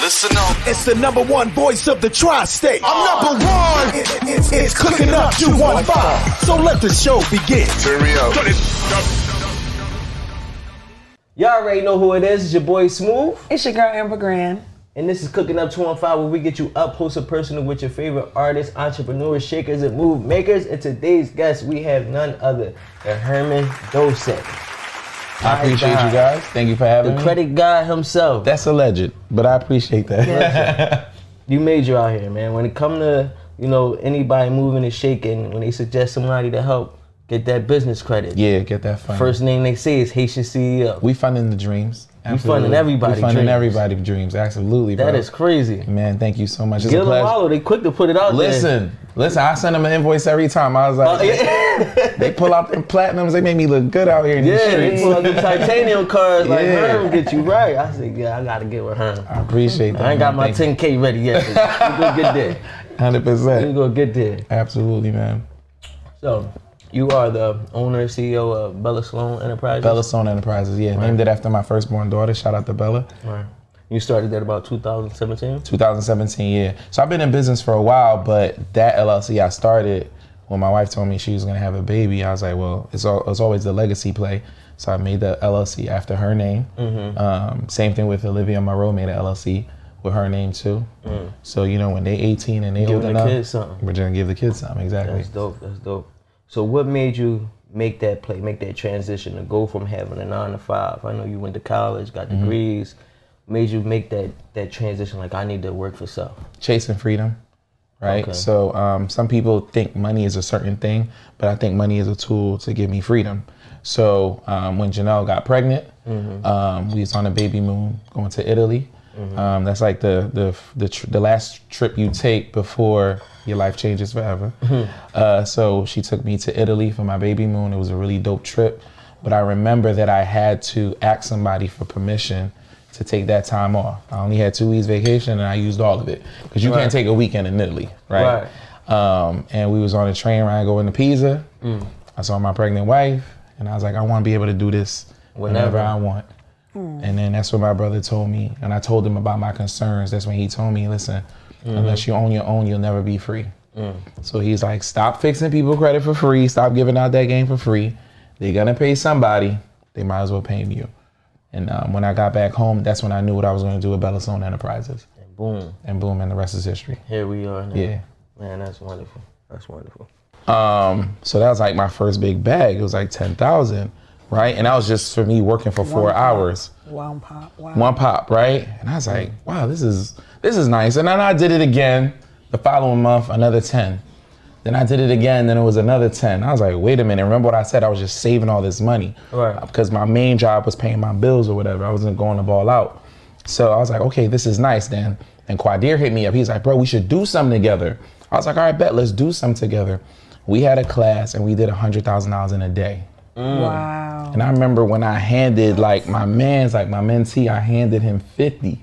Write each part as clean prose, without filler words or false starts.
Listen up. It's the number one voice of the tri-state. I'm number one. It's Cooking Up 215. So let the show begin. Turn me up. Y'all already know who it is. It's your boy Smooth. It's your girl Amber Grand. And this is Cooking Up 215, where we get you up close and personal with your favorite artists, entrepreneurs, shakers, and move makers. And today's guest, we have none other than Herman Dolce. I appreciate you guys. Thank you for having me. The credit guy himself. That's alleged, but I appreciate that. You major out here, man. When it come to, anybody moving and shaking, when they suggest somebody to help get that business credit. Yeah, get that fund. First name they say is Haitian CEO. We funding the dreams. Absolutely. We funding everybody's We funding dreams. everybody's dreams. Absolutely, bro. That is crazy. Man, thank you so much. It's Give a them a pleasure. follow. They quick to put it out Listen, I send them an invoice every time. I was like, they pull out them platinums. They make me look good out here in these Yeah, streets. they pull out the titanium cards like Yeah. Herman get you right. I said, yeah, I gotta get with Herman. I appreciate that. I ain't got man. my 10K ready yet. We gonna get there. 100%. We gonna get there. Absolutely, man. So, you are the owner and CEO of Bella Sloan Enterprises? Bella Stone Enterprises, yeah. Right. Named it after my firstborn daughter. Shout out to Bella. Right. You started that about 2017? 2017, yeah. So I've been in business for a while, but that LLC I started when my wife told me she was gonna have a baby. I was like, well, it's always the legacy play. So I made the LLC after her name. Same thing with Olivia Monroe, made an LLC with her name too. So when they 18 and they old Giving enough, the kids something. we're gonna give the kids something, exactly. That's dope. So what made you make that transition to go from having a 9 to 5? I know you went to college, got degrees. Made you make that transition like, I need to work for self? Chasing freedom, right? Okay. So some people think money is a certain thing, but I think money is a tool to give me freedom. So when Janelle got pregnant, we was on a baby moon going to Italy. That's like the last trip you take before your life changes forever. So she took me to Italy for my baby moon. It was a really dope trip. But I remember that I had to ask somebody for permission to take that time off. I only had 2 weeks vacation and I used all of it. Because you can't take a weekend in Italy, right? And we was on a train ride going to Pisa. I saw my pregnant wife and I was like, I want to be able to do this whenever I want. And then that's what my brother told me. And I told him about my concerns. That's when he told me, listen, unless you own your own, you'll never be free. So he's like, stop fixing people credit for free. Stop giving out that game for free. They're gonna pay somebody. They might as well pay you. And when I got back home, that's when I knew what I was gonna do with Bella Stone Enterprises. And boom, and the rest is history. Here we are now. Yeah. Man, that's wonderful. So that was like my first big bag. It was like 10,000, right? And that was just for me working for 4 hours. One pop. Wow. One pop, right? And I was like, wow, this is nice. And then I did it again the following month, another 10. Then I did it again, then it was another 10. I was like, wait a minute, remember what I said? I was just saving all this money. Right. Because my main job was paying my bills or whatever. I wasn't going to ball out. So I was like, okay, this is nice then. And Quadir hit me up. He's like, bro, we should do something together. I was like, all right, bet, let's do something together. We had a class and we did $100,000 in a day. Wow. And I remember when I handed my mentee, I handed him 50.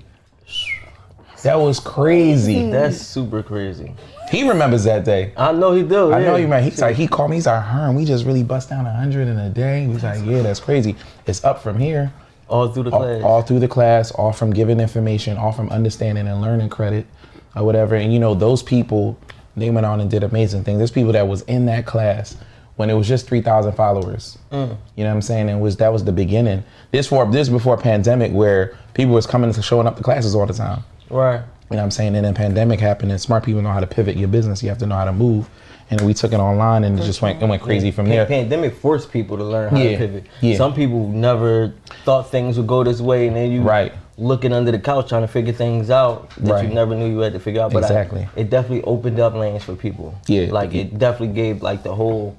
That was crazy. That's super crazy. He remembers that day. I know he do. I know he remember. He called me, he's like, Herm, we just really bust down 100 in a day. He's like, yeah, that's crazy. It's up from here. All through the class. All through the class, all from giving information, all from understanding and learning credit or whatever. And those people, they went on and did amazing things. There's people that was in that class when it was just 3,000 followers. You know what I'm saying? That was the beginning. This before pandemic, where people was coming to showing up to classes all the time. Right. You know what I'm saying? And then pandemic happened and smart people know how to pivot your business. You have to know how to move. And we took it online and it went crazy from there. Pandemic forced people to learn how to pivot. Yeah. Some people never thought things would go this way, and then you looking under the couch trying to figure things out that you never knew you had to figure out. But Exactly. it definitely opened up lanes for people. Yeah. It definitely gave the whole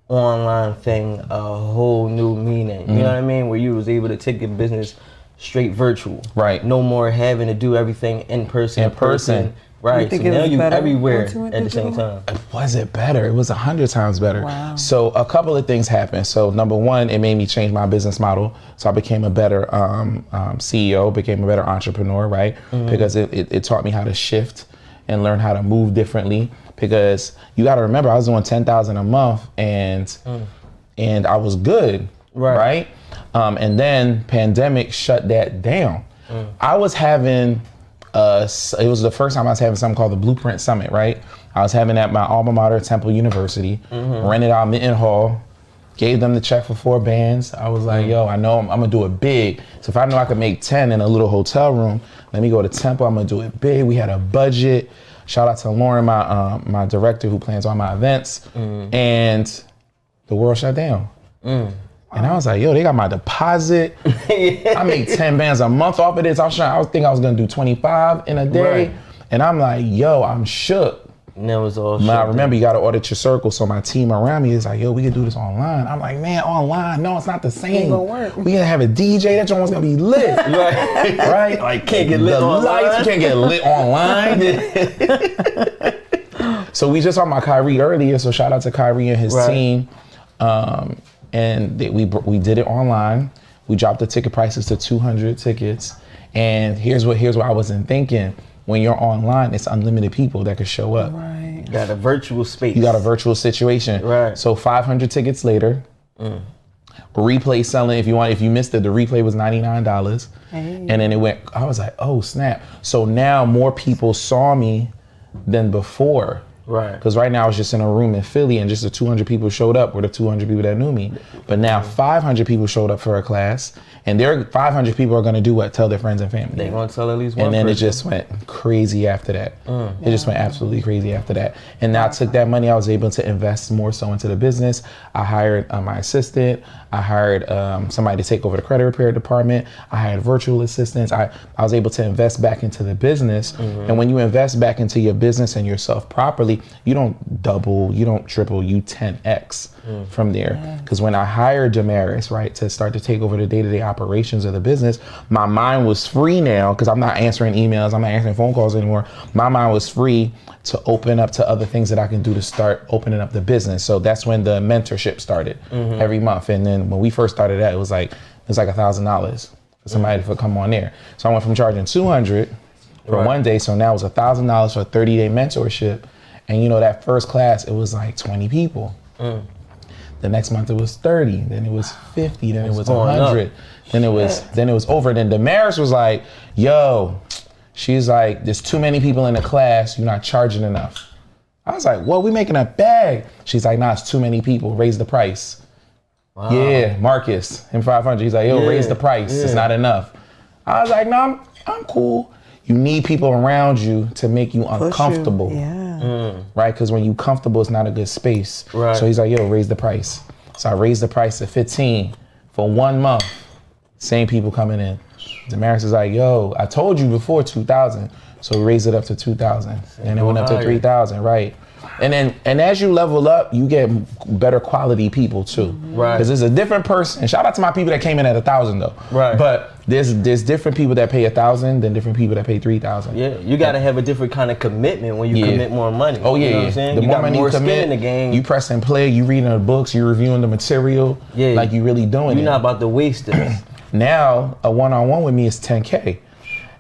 online thing a whole new meaning. You know what I mean? Where you was able to take your business straight virtual. Right. No more having to do everything in person. Right. So now you everywhere at the same time. Was it better? It was 100 times better. Wow. So a couple of things happened. So number one, it made me change my business model. So I became a better CEO, became a better entrepreneur, right? Because it taught me how to shift and learn how to move differently. Because you got to remember, I was doing 10,000 a month and I was good, right? And then pandemic shut that down. I was having it was the first time I was having something called the Blueprint Summit, right? I was having at my alma mater, Temple University, rented out Minton Hall, gave them the check for 4 bands. I was like, yo, I know I'm gonna do it big. So if I know I could make 10 in a little hotel room, let me go to Temple, I'm gonna do it big. We had a budget. Shout out to Lauren, my director who plans all my events. And the world shut down. And I was like, yo, they got my deposit. I make 10 bands a month off of this. I was thinking I was gonna do 25 in a day. Right. And I'm like, yo, I'm shook. And that was all I remember you gotta audit your circle. So my team around me is like, yo, we can do this online. I'm like, man, online, no, it's not the same. Ain't gonna work. We gonna have a DJ, that joint's gonna be lit. Right? Like, can't get lit online. Lights can't get lit online. So we just talked about Kyrie earlier, so shout out to Kyrie and his team. And we did it online. We dropped the ticket prices to 200 tickets. And here's what I wasn't thinking. When you're online, it's unlimited people that could show up. Right. You got a virtual space. You got a virtual situation. Right. So 500 tickets later, replay selling. If you missed it, the replay was $99. And then I was like, oh snap. So now more people saw me than before. Right. Because right now I was just in a room in Philly and just the 200 people showed up were the 200 people that knew me. But now 500 people showed up for a class, and their 500 people are going to do what? Tell their friends and family. They're going to tell at least one And then person. It just went crazy after that. It just went absolutely crazy after that. And now I took that money, I was able to invest more so into the business. I hired my assistant. I hired somebody to take over the credit repair department. I hired virtual assistants. I was able to invest back into the business. And when you invest back into your business and yourself properly, you don't double, you don't triple, you 10x from there. Because when I hired Damaris, right, to start to take over the day-to-day operations of the business, my mind was free now because I'm not answering emails, I'm not answering phone calls anymore. My mind was free to open up to other things that I can do to start opening up the business. So that's when the mentorship started every month. And then when we first started that, it was like $1,000 for somebody to come on there. So I went from charging $200 for one day, so now it was $1,000 for a 30-day mentorship. And you know, that first class, it was like 20 people. The next month it was 30, then it was 50, then it was 100, then it was over. Then Damaris was like, yo, she's like, there's too many people in the class, you're not charging enough. I was like, well, we making a bag. She's like, nah, it's too many people, raise the price. Wow. Yeah, Marcus, him 500, he's like, yo, raise the price, it's not enough. I was like, no, I'm cool. You need people around you to make you uncomfortable. Right? Because when you comfortable, it's not a good space. Right. So he's like, yo, raise the price. So I raised the price to 15 for 1 month. Same people coming in. Damaris is like, yo, I told you before 2,000. So we raised it up to 2,000. And it went up to 3,000, right? And as you level up, you get better quality people too. Right. Because there's a different person. Shout out to my people that came in at 1,000 though. Right. But there's different people that pay 1,000 than different people that pay 3,000. Yeah, you got to have a different kind of commitment when you commit more money. Oh yeah, you know what I'm saying? The you more got money more you commit, skin in the game. You press and play. You reading the books. You reviewing the material. Yeah. Like you really doing it. You're not about to waste this. Now a one-on-one with me is 10K.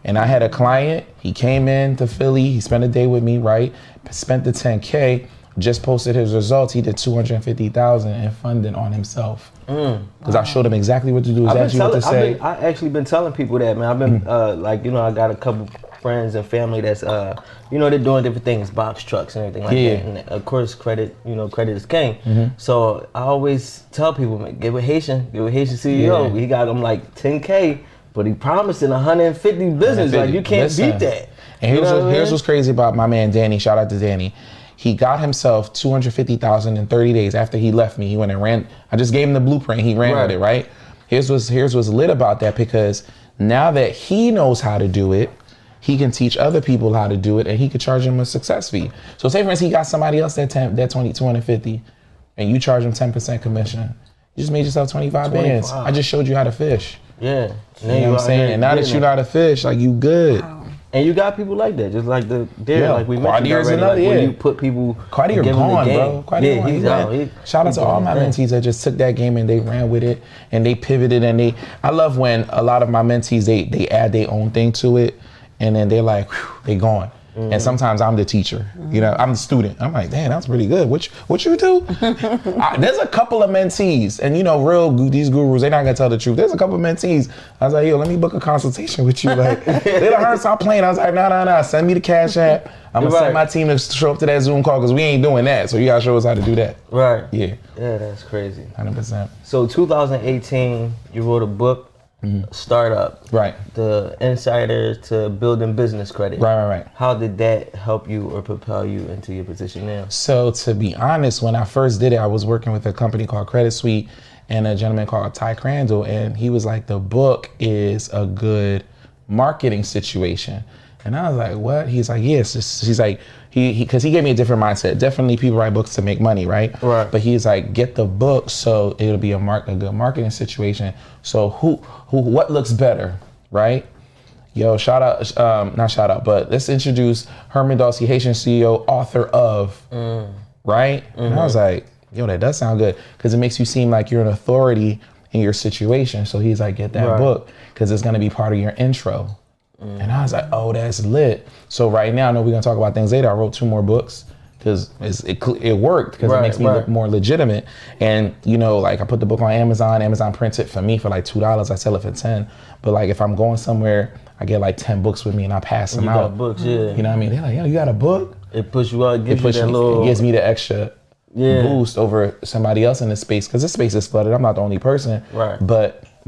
And I had a client. He came in to Philly. He spent a day with me. Right. Spent the 10K. Just posted his results. He did 250,000 in funding on himself. Because I showed him exactly what to do, exactly what to say. I actually been telling people that, man. I've been like, you know, I got a couple friends and family that's, you know, they're doing different things, box trucks and everything like that. And of course, credit is king. So I always tell people, man, give a Haitian CEO. He got him like 10K, but he promising 150 business. Like you can't beat that. And here's what's crazy about my man Danny. Shout out to Danny. He got himself 250,000 in 30 days after he left me. He went and ran. I just gave him the blueprint. He ran with it, right? Here's what's lit about that, because now that he knows how to do it, he can teach other people how to do it, and he could charge them a success fee. So say for instance, he got somebody else that 250, and you charge them 10% commission. You just made yourself 25 bands. I just showed you how to fish. Yeah. You know what I'm saying? And now that you know how to fish, like you good. Wow. And you got people like that, just like the Derek, like we mentioned already. Another, like when you put people, Quadier's gone, bro. Quadier, he's out. Shout out to all my mentees that just took that game and they ran with it and they pivoted and I love when a lot of my mentees they add their own thing to it and then they're like, whew, they gone. And sometimes I'm the teacher, you know, I'm the student. I'm like, damn, that's pretty good. What you do? There's a couple of mentees, and you know, these gurus, they're not gonna tell the truth. There's a couple of mentees. I was like, yo, let me book a consultation with you. Like, they done heard stop playing. I was like, no, send me the Cash App. I'm gonna send my team to show up to that Zoom call because we ain't doing that. So you gotta show us how to do that. Right. Yeah. Yeah, that's crazy. 100%. So 2018, you wrote a book, Startup. Right. The Insider to Building Business Credit. Right. How did that help you or propel you into your position now? So to be honest, when I first did it, I was working with a company called Credit Suite and a gentleman called Ty Crandall, and he was like, the book is a good marketing situation. And I was like, what? He's like, yes. He's like, because he gave me a different mindset. Definitely people write books to make money, right? Right. But he's like, get the book so it'll be a good marketing situation. So what looks better, right? Yo, not shout out, but let's introduce Herman, Dolce, Haitian CEO, author of, right? And I was like, yo, that does sound good because it makes you seem like you're an authority in your situation. So he's like, get that book because it's gonna be part of your intro. And I was like, oh, that's lit. So right now, I know we're gonna talk about things later. I wrote 2 more books because it worked because it makes me look more legitimate. And you know, like I put the book on Amazon prints it for me for like $2. I sell it for 10. But like if I'm going somewhere, I get like 10 books with me and I pass them out. Got books, yeah. You know what I mean? They're like, yo, you got a book? It pushes you out, it gives me the extra boost over somebody else in the space because this space is flooded. I'm not the only person. Right.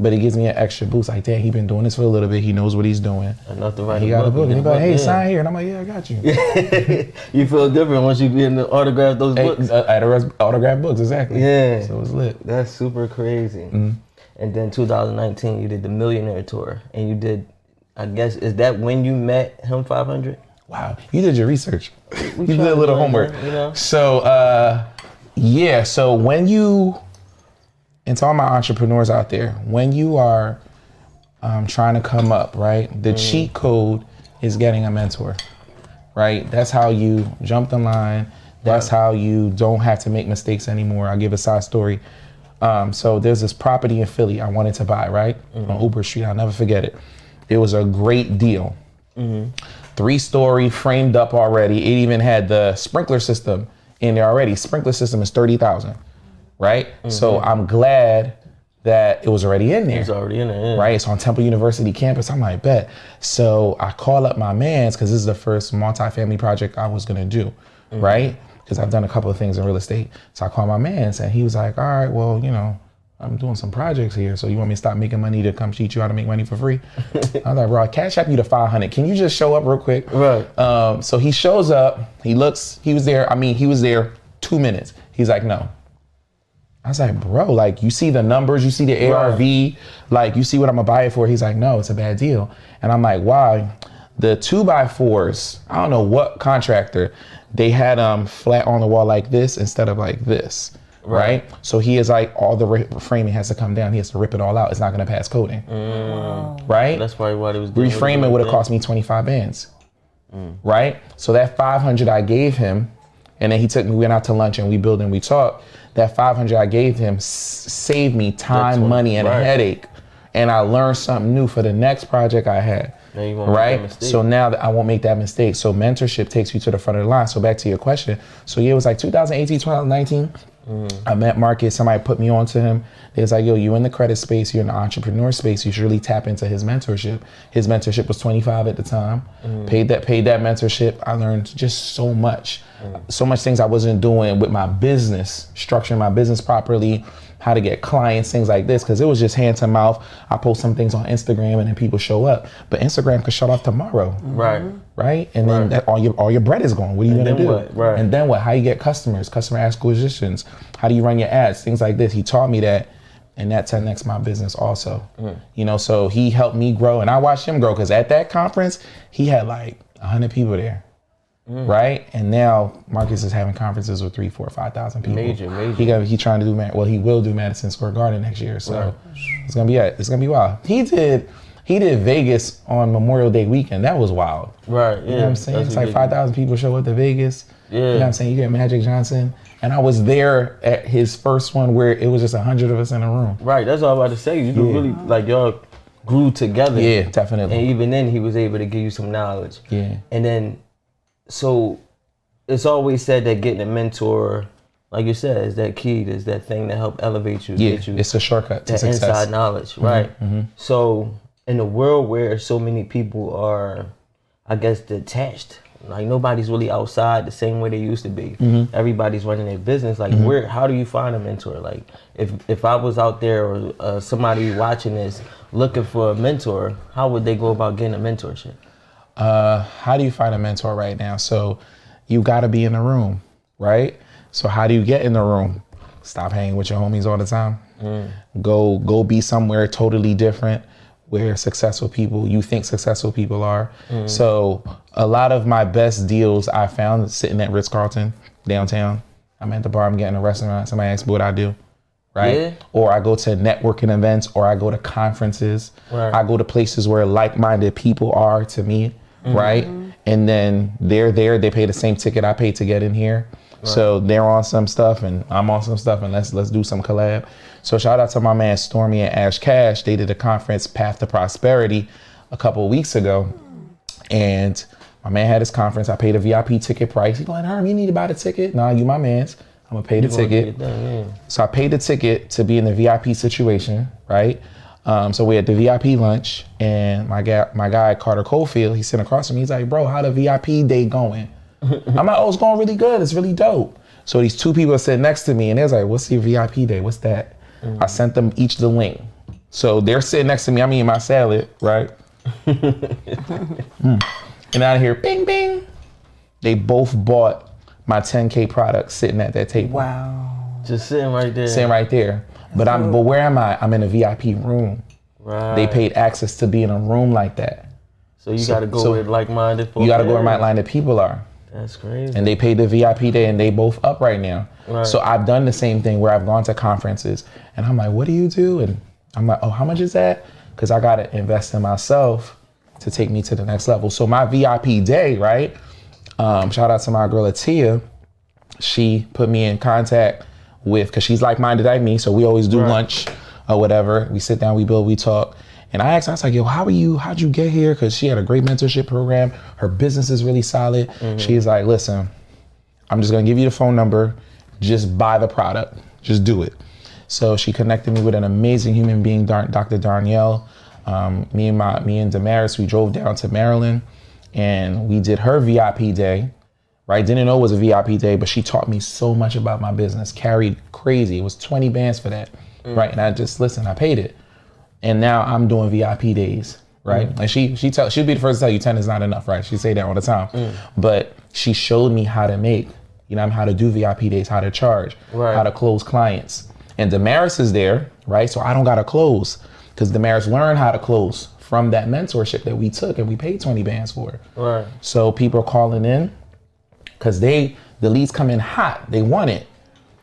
But it gives me an extra boost. Like, damn, he been doing this for a little bit. He knows what he's doing. Enough to write. He got a book. And he's like, hey, sign here. And I'm like, yeah, I got you. You feel different once you be in the autograph those books. Autograph books, exactly. Yeah. So it's lit. That's super crazy. And then 2019, you did the Millionaire Tour. And you did, I guess, is that when you met him 500? Wow. You did your research. You did a little homework. You know? So, so when you... And to all my entrepreneurs out there, when you are trying to come up, right? The cheat code is getting a mentor, right? That's how you jump the line. That's how you don't have to make mistakes anymore. I'll give a side story. So there's this property in Philly I wanted to buy, right? On Uber Street, I'll never forget it. It was a great deal. 3-story, framed up already. It even had the sprinkler system in there already. Sprinkler system is $30,000. Right? So I'm glad that it was already in there. It's already in there, yeah. Right? It's on Temple University campus. I'm like, bet. So I call up my mans because this is the first multifamily project I was gonna do, right? Because I've done a couple of things in real estate. So I called my mans and he was like, all right, well, you know, I'm doing some projects here. So you want me to stop making money to come teach you how to make money for free? I was like, bro, I Cash App you to 500. Can you just show up real quick? Right. So he shows up, he was there 2 minutes. He's like, no. I was like, bro, like you see the numbers, you see the ARV, like you see what I'm gonna buy it for. He's like, no, it's a bad deal. And I'm like, why? The 2x4s, I don't know what contractor, they had flat on the wall like this instead of like this, right? So he is like, all the framing has to come down. He has to rip it all out. It's not gonna pass coding, right? That's probably what it was doing. Reframing would have cost me 25 bands, right? So that 500 I gave him, and then we went out to lunch and we built and we talked. That 500 I gave him saved me time, money, and a headache. And I learned something new for the next project I had, right? So now that I won't make that mistake. So mentorship takes you to the front of the line. So back to your question. So yeah, it was like 2018, 2019. I met Marcus, somebody put me on to him. They was like, yo, you in the credit space, you're in the entrepreneur space, you should really tap into his mentorship. His mentorship was 25 at the time. Paid that mentorship. I learned just so much. So much things I wasn't doing with my business, structuring my business properly, how to get clients, things like this, because it was just hand to mouth. I post some things on Instagram and then people show up. But Instagram could shut off tomorrow. Right? And then all your bread is gone. What are you gonna do? And then what? How you get customers, customer acquisitions, how do you run your ads, things like this. He taught me that, and that 10x my business also. You know, so he helped me grow and I watched him grow because at that conference, he had like 100 people there. Right? And now Marcus is having conferences with 3,000, 4,000, 5,000 people. Major. He's trying to do, he will do Madison Square Garden next year. So it's gonna be wild. He did Vegas on Memorial Day weekend. That was wild. Right. Yeah. You know what I'm saying? It's like 5,000 people show up to Vegas. Yeah. You know what I'm saying? You get Magic Johnson. And I was there at his first one where it was just 100 of us in a room. Right. That's all I was about to say. You really, like, y'all grew together. Yeah, definitely. And even then he was able to give you some knowledge. Yeah. And then So it's always said that getting a mentor, like you said, is that key, is that thing that help elevate you, Yeah, get you it's a shortcut to that success. inside knowledge, right? So in a world where so many people are, I guess, detached, like nobody's really outside the same way they used to be. Everybody's running their business. Like, how do you find a mentor? Like, if I was out there or somebody watching this looking for a mentor, how would they go about getting a mentorship? How do you find a mentor right now? So you got to be in the room, right? So how do you get in the room? Stop hanging with your homies all the time. Go be somewhere totally different where you think successful people are. So a lot of my best deals I found sitting at Ritz-Carlton downtown. I'm at the bar, I'm getting a restaurant. Somebody asks me what I do, right? Yeah. Or I go to networking events, or I go to conferences. Right. I go to places where like-minded people are to me, right? And then they're there, they pay the same ticket I pay to get in here. Right. So they're on some stuff and I'm on some stuff, and let's do some collab. So shout out to my man Stormy and Ash Cash. They did a conference, Path to Prosperity, a couple of weeks ago. And my man had his conference. I paid a VIP ticket price. He's like, Herm, you need to buy the ticket? Nah, you my mans. I'm gonna pay the ticket. So I paid the ticket to be in the VIP situation, right? So we had the VIP lunch, and my guy Carter Cofield, he's sitting across from me. He's like, bro, how the VIP day going? I'm like, oh, it's going really good. It's really dope. So these two people are sitting next to me, and they're like, what's your VIP day? What's that? I sent them each the link. So they're sitting next to me. I'm eating my salad, right? And out of here, bing, bing. They both bought my 10K products sitting at that table. Wow. Just sitting right there. Sitting right there. But where am I? I'm in a VIP room. Right. They paid access to be in a room like that. So you got to go where like-minded folks. You got to go where like-minded people are. That's crazy. And they paid the VIP day, and they both up right now. Right. So I've done the same thing where I've gone to conferences, and I'm like, what do you do? And I'm like, oh, how much is that? Because I got to invest in myself to take me to the next level. So my VIP day, right? Shout out to my girl Atia. She put me in contact with, because she's like-minded like me, so we always do lunch or whatever. We sit down, we build, we talk. And I asked her, I was like, yo, how'd you get here? Because she had a great mentorship program. Her business is really solid. She's like, listen, I'm just gonna give you the phone number. Just buy the product, just do it. So she connected me with an amazing human being, Dr. Darnielle. Me and Damaris, we drove down to Maryland, and we did her VIP day, right? Didn't know it was a VIP day, but she taught me so much about my business, carried crazy. It was 20 bands for that, right? And I paid it. And now I'm doing VIP days, right? Like she'd be the first to tell you 10 is not enough, right? She say that all the time. But she showed me how to make, how to do VIP days, how to charge, how to close clients. And Damaris is there, right? So I don't gotta close, because Damaris learned how to close from that mentorship that we took, and we paid 20 bands for it. Right. So people are calling in because the leads come in hot. They want it.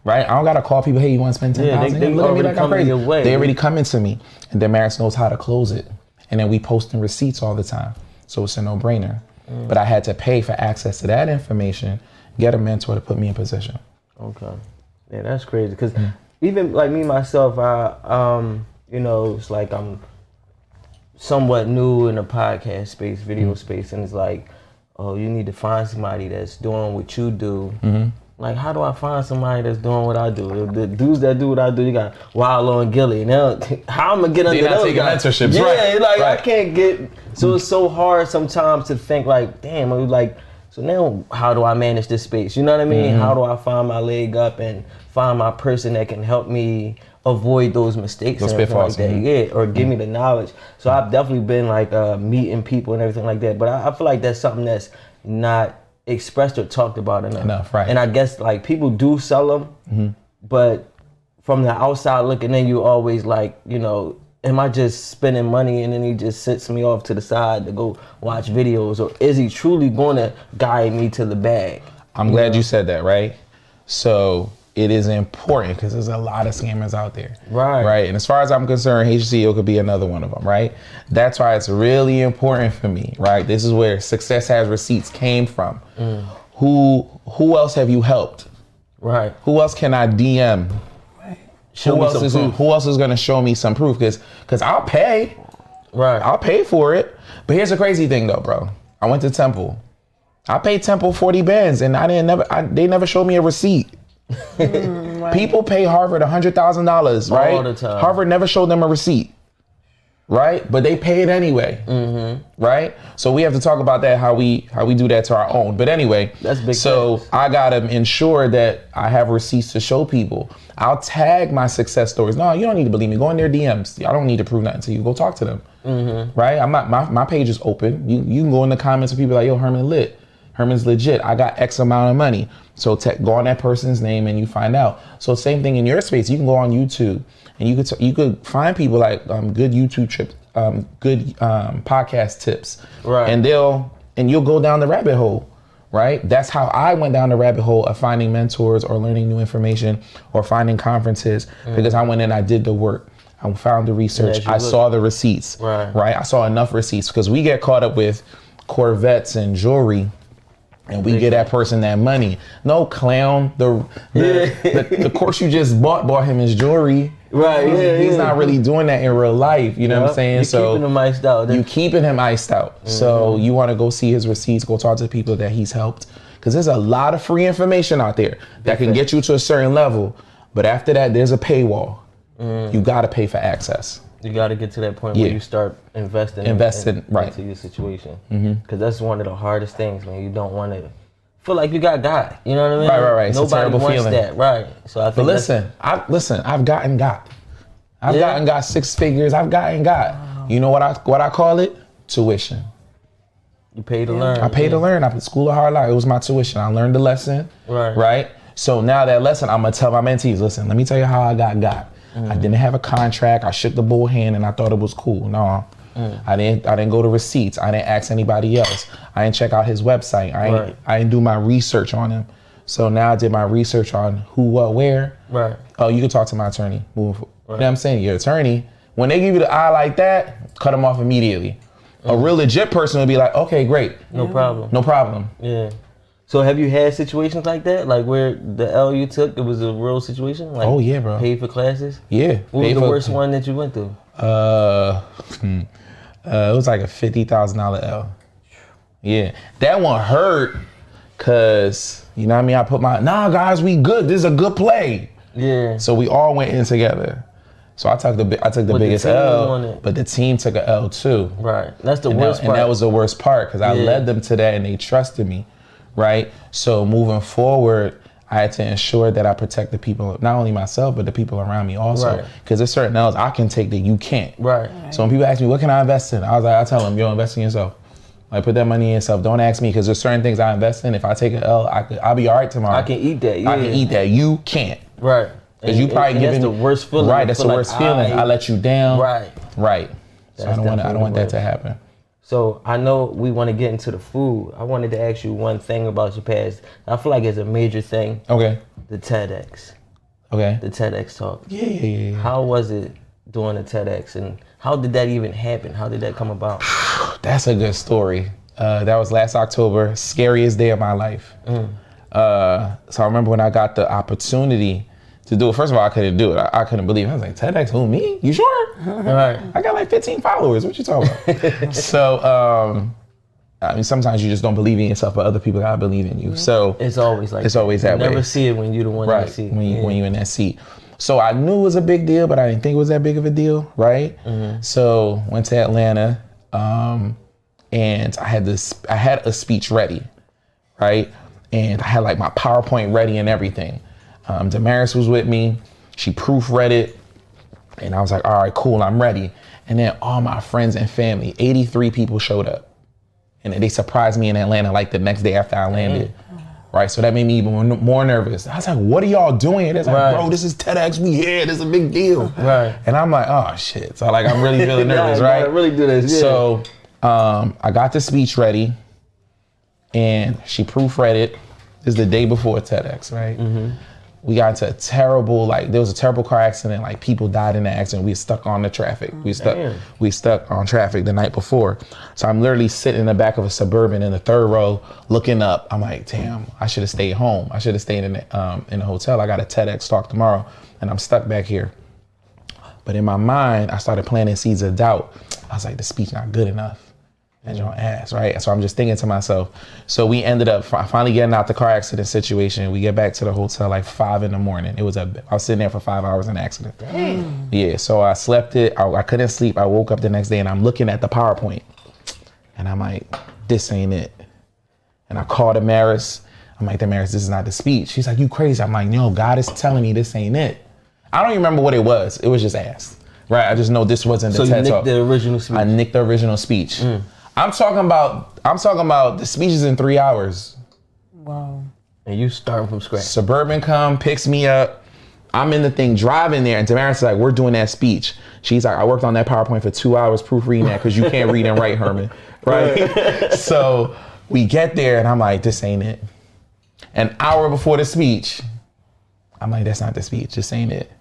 Right? I don't gotta call people, hey, you wanna spend 10,000? They look at me like I'm crazy. They already come coming to me. And Damaris knows how to close it. And then we posting receipts all the time. So it's a no-brainer. But I had to pay for access to that information, get a mentor to put me in position. Okay. Yeah, that's crazy. Because even like me, myself, it's like I'm somewhat new in the podcast space, video space. And it's like, oh, you need to find somebody that's doing what you do. Like, how do I find somebody that's doing what I do? The dudes that do what I do, you got Wallow and Gilly. Now, how I'm gonna get under those guys? Mentorships, I can't get. So it's so hard sometimes to think like, damn, so now how do I manage this space? You know what I mean? How do I find my leg up and find my person that can help me avoid those mistakes and everything like that? Yeah, or give me the knowledge. So I've definitely been like meeting people and everything like that. But I feel like that's something that's not expressed or talked about enough. Right. And I guess like people do sell them, but from the outside looking in, you always like, am I just spending money and then he just sits me off to the side to go watch videos, or is he truly going to guide me to the bag? I'm glad you said that, right? So it is important because there's a lot of scammers out there. Right. And as far as I'm concerned, HCO could be another one of them, right? That's why it's really important for me, right? This is where Success Has Receipts came from. Who else have you helped? Right. Who else can I DM? Right. Who else is going to show me some proof? Because I'll pay. Right. I'll pay for it. But here's the crazy thing though, bro. I went to Temple. I paid Temple 40 bands and they never showed me a receipt. Right. People pay Harvard $100,000, right? All the time. Harvard never showed them a receipt, right? But they pay it anyway, right? So we have to talk about that, how we do that to our own. But anyway, that's big. So I gotta ensure that I have receipts to show people. I'll tag my success stories. No, you don't need to believe me. Go in their DMs. I don't need to prove nothing to you. Go talk to them, right? I'm not. My page is open. You can go in the comments and people like, yo, Herman lit. Herman's legit. I got X amount of money. So go on that person's name and you find out. So same thing in your space. You can go on YouTube and you could find people like good YouTube trips, good podcast tips, right? And you'll go down the rabbit hole, right? That's how I went down the rabbit hole of finding mentors or learning new information or finding conferences because I went in, I did the work. I found the research. I saw the receipts, right? I saw enough receipts because we get caught up with Corvettes and jewelry. And we get that person that money. No, clown. The course you just bought him his jewelry. Right. He's not really doing that in real life. You know what I'm saying? You're keeping him iced out. You keeping him iced out. So you want to go see his receipts, go talk to the people that he's helped. Because there's a lot of free information out there that can get you to a certain level. But after that, there's a paywall. You got to pay for access. You got to get to that point where you start investing right into your situation. Because that's one of the hardest things, man. You don't want to feel like you got God. You know what I mean? Right. It's Nobody a terrible wants feeling. that, right? So I think. But I've gotten got. I've gotten got 6 figures. I've gotten got. Wow. You know what I call it? Tuition. You pay to learn. I paid to learn. I put School of Hard Life. It was my tuition. I learned the lesson. Right. So now that lesson, I'm gonna tell my mentees, listen, let me tell you how I got. I didn't have a contract. I shook the bull hand and I thought it was cool. No, I didn't go to receipts. I didn't ask anybody else. I didn't check out his website. I didn't do my research on him. So now I did my research on who, what, where. Right. Oh, you can talk to my attorney. You know what I'm saying? Your attorney, when they give you the eye like that, cut them off immediately. A real legit person would be like, okay, great. No problem. No problem. Yeah. So have you had situations like that? Like where the L you took, it was a real situation? Like oh yeah, bro. Paid for classes? Yeah. What was the worst one that you went through? It was like a $50,000 L. Yeah. That one hurt cause, you know what I mean? I put nah guys, we good. This is a good play. Yeah. So we all went in together. So I took the biggest L, but the team took an L too. Right. That's the worst part. And that was the worst part because I led them to that and they trusted me. Right. So moving forward, I had to ensure that I protect the people, not only myself, but the people around me also. Because there's certain L's I can take that you can't. Right. So when people ask me, what can I invest in? I was like, I tell them, yo, invest in yourself. Like put that money in yourself. Don't ask me because there's certain things I invest in. If I take an L, I'll be all right tomorrow. I can eat that. Yeah. I can eat that. You can't. Right. Because you probably giving that's the worst feeling. Right. That's the worst feeling. I let you down. Right. Right. So I don't want that to happen. So I know we want to get into the food. I wanted to ask you one thing about your past. I feel like it's a major thing. Okay. The TEDx. Okay. The TEDx talk. Yeah. How was it doing the TEDx and how did that even happen? How did that come about? That's a good story. That was last October, scariest day of my life. So I remember when I got the opportunity to do it. First of all, I couldn't do it. I couldn't believe it. I was like, TEDx, who, me? You sure? Right. I got like 15 followers. What you talking about? So, I mean, sometimes you just don't believe in yourself, but other people gotta believe in you. So it's always like it's always that way. You never see it when you're the one in the seat. When you're in that seat. So I knew it was a big deal, but I didn't think it was that big of a deal, right? So went to Atlanta, and I had a speech ready, right? And I had like my PowerPoint ready and everything. Damaris was with me. She proofread it. And I was like, all right, cool, I'm ready. And then all my friends and family, 83 people showed up. And they surprised me in Atlanta like the next day after I landed. Right, so that made me even more nervous. I was like, what are y'all doing? It's like, bro, this is TEDx, we here, this is a big deal. Right. And I'm like, oh shit. So like, I'm really feeling nervous, right? I really do this, yeah. So I got the speech ready and she proofread it. This is the day before TEDx, right? We got into a terrible, there was a terrible car accident, like people died in the accident. We were stuck on the traffic. We stuck on traffic the night before. So I'm literally sitting in the back of a Suburban in the third row, looking up. I'm like, damn, I should have stayed home. I should have stayed in the hotel. I got a TEDx talk tomorrow and I'm stuck back here. But in my mind, I started planting seeds of doubt. I was like, the speech not good enough. That joint ass, right? So I'm just thinking to myself. So we ended up finally getting out the car accident situation. We get back to the hotel like 5 a.m. I was sitting there for 5 hours in the accident. Damn. Yeah, so I slept it. I couldn't sleep. I woke up the next day and I'm looking at the PowerPoint. And I'm like, this ain't it. And I called Damaris. I'm like, Damaris, this is not the speech. She's like, you crazy. I'm like, no, God is telling me this ain't it. I don't even remember what it was. It was just ass. Right? I just know this wasn't the TED Talk. So you nicked the original speech? I nicked the original speech. I'm talking about the speeches in 3 hours. Wow. And you starting from scratch. Suburban picks me up. I'm in the thing driving there, and Damaris is like, we're doing that speech. She's like, I worked on that PowerPoint for 2 hours proofreading that because you can't read and write, Herman. Right? So we get there, and I'm like, this ain't it. An hour before the speech, I'm like, that's not the speech. This ain't it.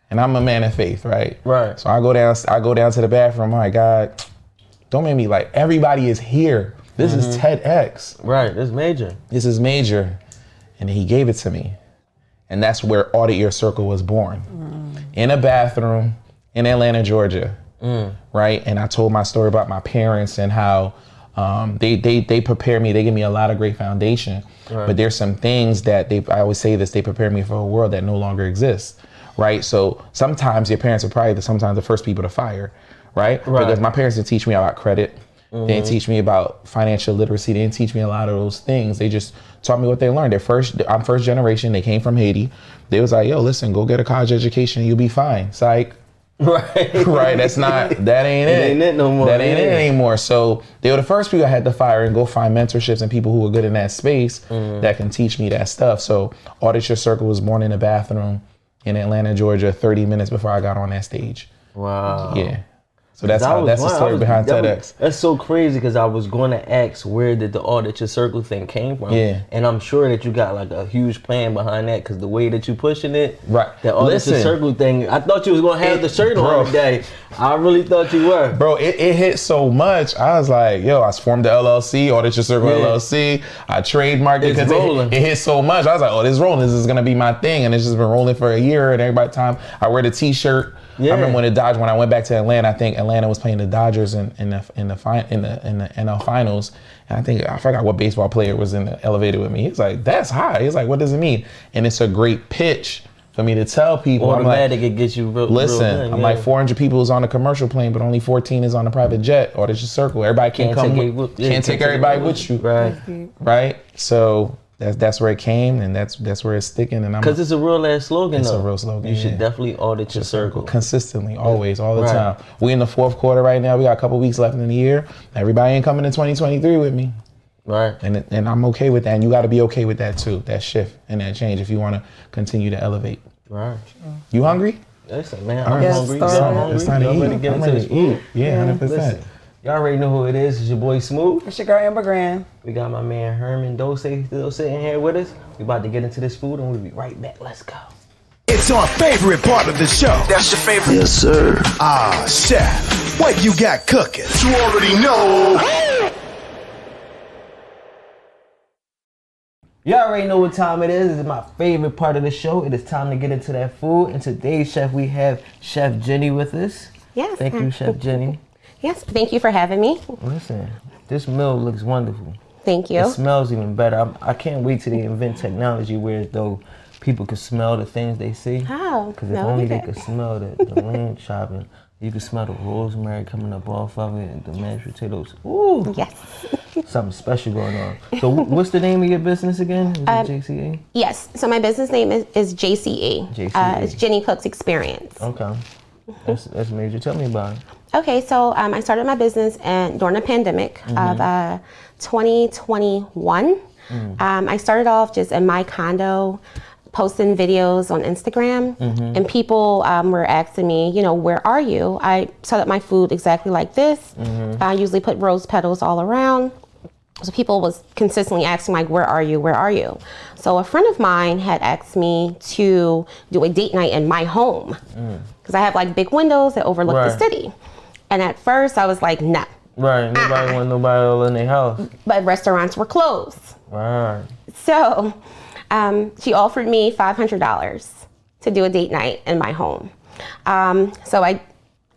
And I'm a man of faith, right? Right. So I go down to the bathroom. I'm like, God, don't make me like, everybody is here. This is TEDx. Right, this is major. This is major. And he gave it to me. And that's where Audit Your Circle was born. In a bathroom in Atlanta, Georgia. Right? And I told my story about my parents and how they prepare me. They give me a lot of great foundation. Right. But there's some things that I always say this, they prepare me for a world that no longer exists. Right? So sometimes your parents are probably sometimes the first people to fire. Right? Because my parents didn't teach me about credit. They didn't teach me about financial literacy. They didn't teach me a lot of those things. They just taught me what they learned. I'm first generation. They came from Haiti. They was like, yo, listen, go get a college education and you'll be fine. Psych. Right. Right. That ain't it. Ain't it no more. That ain't it anymore. So they were the first people I had to fire and go find mentorships and people who were good in that space that can teach me that stuff. So Audit Your Circle was born in a bathroom in Atlanta, Georgia, 30 minutes before I got on that stage. Wow. Yeah. So that's the story behind TEDx. That's so crazy because I was going to ask where did the Audit Your Circle thing came from. Yeah. And I'm sure that you got like a huge plan behind that because the way that you pushing it. Right. The Audit Your Circle thing. I thought you was going to have the shirt on today. I really thought you were. Bro, it hit so much. I was like, yo, I formed the LLC, Audit Your Circle LLC. I trademarked it because it hit so much. I was like, oh, this is rolling. This is going to be my thing. And it's just been rolling for a year. And every time I wear the t-shirt. Yeah. I remember when I went back to Atlanta, I think Atlanta was playing the Dodgers in the NL Finals, and I forgot what baseball player was in the elevator with me. He's like, "That's high." He's like, "What does it mean?" And it's a great pitch for me to tell people. Automatic, it gets you real. Listen, I'm like 400 people is on a commercial plane, but only 14 is on a private jet. Or there's a circle. Everybody can't take everybody with you. Right. Right. So. That's where it came, and that's where it's sticking. And because it's a real ass slogan. It's a real slogan. You should definitely audit your circle consistently, always, all the time. We in the fourth quarter right now. We got a couple weeks left in the year. Everybody ain't coming in 2023 with me. Right. And I'm okay with that. And you got to be okay with that too. That shift and that change if you want to continue to elevate. Right. You hungry? Listen, man, I'm hungry. It's time to eat. I'm ready to eat. Yeah, 100%. Listen. Y'all already know who it is. It's your boy Smooth. It's your girl Amber Grand. We got my man Herman Dolce still sitting here with us. We about to get into this food and we'll be right back. Let's go. It's our favorite part of the show. That's your favorite? Yes, sir. Ah, chef, what you got cooking? You already know. Y'all already know what time it is. This is my favorite part of the show. It is time to get into that food. And today's chef, we have Chef Jenny with us. Yes. Thank you, Chef Jenny. Yes, thank you for having me. Listen, this meal looks wonderful. Thank you. It smells even better. I can't wait till they invent technology where though people can smell the things they see. How? Because if only they could smell the lamb chopping, you could smell the rosemary coming up off of it and the mashed potatoes. Ooh. Yes. Something special going on. So what's the name of your business again? Is it JCA? Yes. So my business name is JCA. JCA. It's Jenny Cooks Experience. Okay. That's major. Tell me about it. Okay, so I started my business during the pandemic of 2021. I started off just in my condo, posting videos on Instagram, and people were asking me, where are you? I set up my food exactly like this. I usually put rose petals all around. So people was consistently asking like, where are you? Where are you? So a friend of mine had asked me to do a date night in my home because I have like big windows that overlook the city. And at first I was like, no. Right, nobody want nobody all in their house. But restaurants were closed. Right. So she offered me $500 to do a date night in my home. So I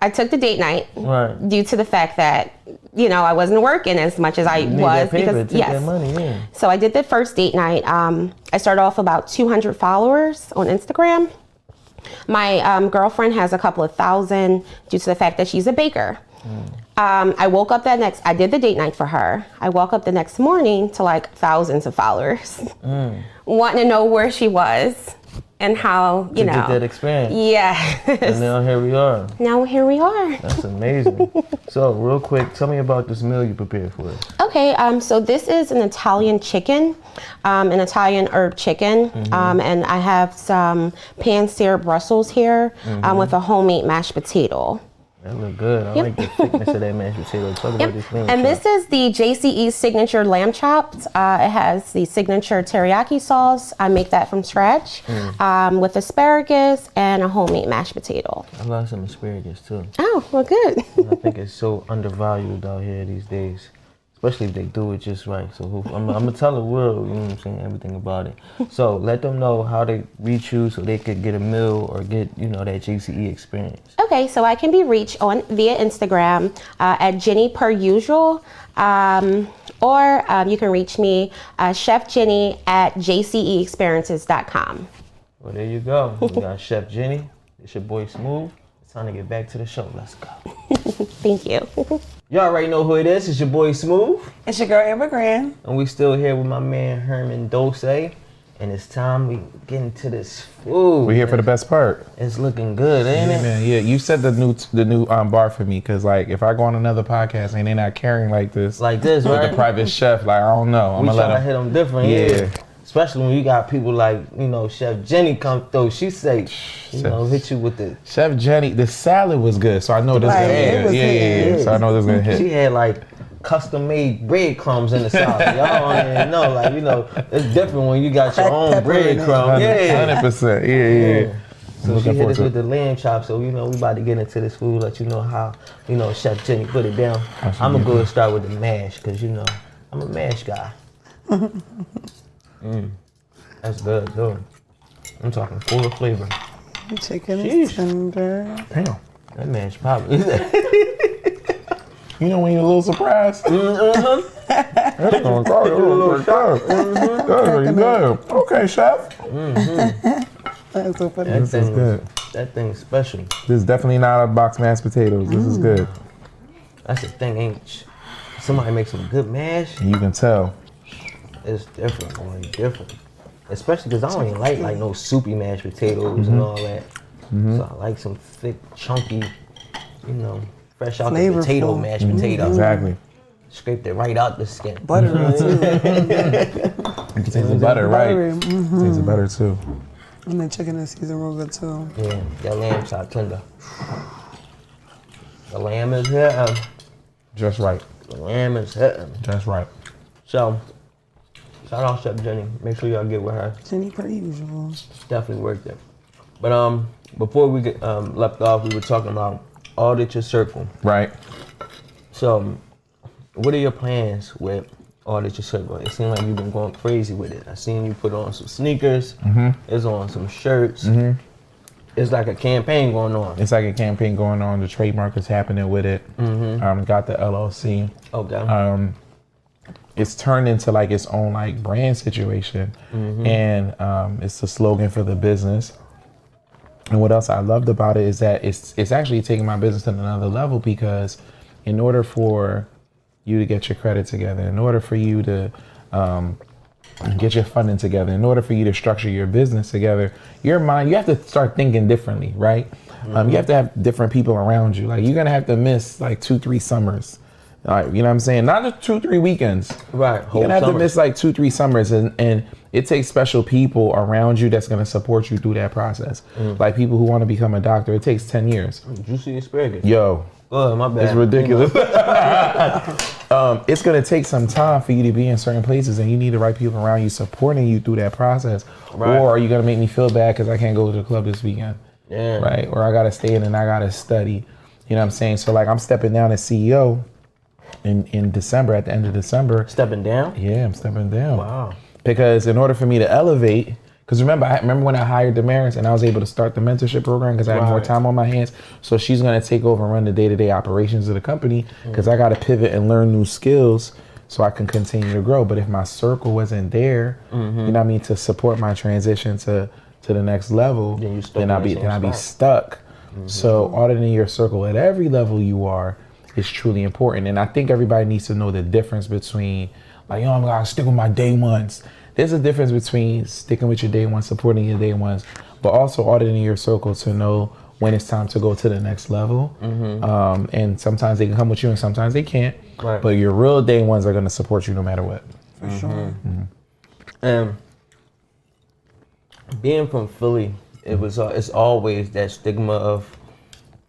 I took the date night Right. due to the fact that, you know, I wasn't working as much as I Need was that paper, because take that money, yeah. So I did the first date night. I started off about 200 followers on Instagram. My girlfriend has a couple of thousand due to the fact that she's a baker. I woke up I did the date night for her. I woke up the next morning to like thousands of followers, wanting to know where she was and how, you know. Get that experience. Yeah. And now here we are. Now here we are. That's amazing. So real quick, tell me about this meal you prepared for us. Okay, so this is an Italian chicken, an Italian herb chicken, and I have some pan-seared Brussels here with a homemade mashed potato. That look good. I like the thickness of that mashed potato. Talk about this lamb And chop. this is the JCE signature lamb chops. It has the signature teriyaki sauce. I make that from scratch with asparagus and a homemade mashed potato. I love some asparagus too. Oh, well, good. I think it's so undervalued out here these days, especially if they do it just right. So I'm gonna tell the world, you know what I'm saying, everything about it. So let them know how they reach you so they could get a meal or get, you know, that JCE experience. Okay, so I can be reached via Instagram at Jenny Per Usual, or you can reach me, Chef Jenny at jceexperiences.com. Well, there you go. We got Chef Jenny. It's your boy Smooth. It's time to get back to the show. Let's go. Thank you. You already know who it is. It's your boy Smooth. It's your girl, Amber Grand. And we still here with my man Herman Dolce. And it's time we get into this food. We're here for the best part. It's looking good, ain't it? Man, yeah, you set the new bar for me, because like if I go on another podcast and they're not carrying like this, Like this, with right? the private chef, like I don't know. I'm We gonna try let to hit them different, Yeah. Especially when you got people like, you know, Chef Jenny come through. She say, you know, hit you with the. Chef Jenny, the salad was good, so I know this Right, gonna it hit. was Yeah, hitting. so I know this gonna hit. She had like custom made breadcrumbs in the salad. Y'all don't even know, like, you know, it's different when you got your Cracked own pepper in it. breadcrumbs. Yeah. 100%. Yeah. So I'm she looking hit forward us to with it. the lamb chop. So, you know, we about to get into this food, let you know how, you know, Chef Jenny put it down. I'm going to go and start with the mash because, you know, I'm a mash guy. That's good, too. I'm talking full of flavor. Chicken Sheesh. is tender. Damn. That mash pop. You know when you're a little surprised? That's gonna go. That's really good. Okay, chef. That's so funny. This is good. That thing's special. This is definitely not a box mashed potatoes. This is good. That's the thing, ain't somebody makes some good mash, And you can tell. it's different, boy, different. Especially because I don't even like no soupy mashed potatoes and all that. So I like some thick, chunky, you know, fresh out the Flavorful. potato mashed potato. Exactly. Scraped it right out the skin. Buttery too. You can taste the butter, right? Buttery. Taste the butter too. And the chicken is seasoned real good too. Yeah, that lamb chop tender. The lamb is hitting. Just right. The lamb is hitting. Just right. So, shout out Chef Jenny. Make sure y'all get with her. Jenny per usual. Definitely worth it. But before we get left off, we were talking about audit your circle. Right. So, what are your plans with audit your circle? It seems like you've been going crazy with it. I seen you put on some sneakers. It's on some shirts. It's like a campaign going on. It's like a campaign going on. The trademark is happening with it. Got the LLC. Okay. It's turned into like its own like brand situation, and it's the slogan for the business. And what else I loved about it is that it's actually taking my business to another level, because in order for you to get your credit together, in order for you to get your funding together, in order for you to structure your business together, your mind, you have to start thinking differently, right? You have to have different people around you. Like, you're gonna have to miss like 2-3 summers. Like, you know what I'm saying? Not just 2-3 weekends. Right. You're gonna have to miss like 2-3 summers, and it takes special people around you that's gonna support you through that process. Like people who want to become a doctor, it takes 10 years. Juicy asparagus. Yo, Oh, my bad. it's ridiculous. It's gonna take some time for you to be in certain places, and you need the right people around you supporting you through that process. Right. Or are you gonna make me feel bad because I can't go to the club this weekend? Yeah. Right? Or I gotta stay in and I gotta study. You know what I'm saying? So like, I'm stepping down as CEO in December, at the end of December. Stepping down? Yeah, I'm stepping down. Wow. Because in order for me to elevate, Because remember when I hired Damaris and I was able to start the mentorship program because I had more time on my hands. So she's going to take over and run the day-to-day operations of the company because I got to pivot and learn new skills so I can continue to grow. But if my circle wasn't there, you know what I mean, to support my transition to the next level, then I'd be stuck. So auditing your circle at every level you are is truly important. And I think everybody needs to know the difference between like, I'm going to stick with my day ones. There's a difference between sticking with your day ones, supporting your day ones, but also auditing your circle to know when it's time to go to the next level. And sometimes they can come with you and sometimes they can't. Right. But your real day ones are going to support you no matter what. For sure. And being from Philly, it's always that stigma of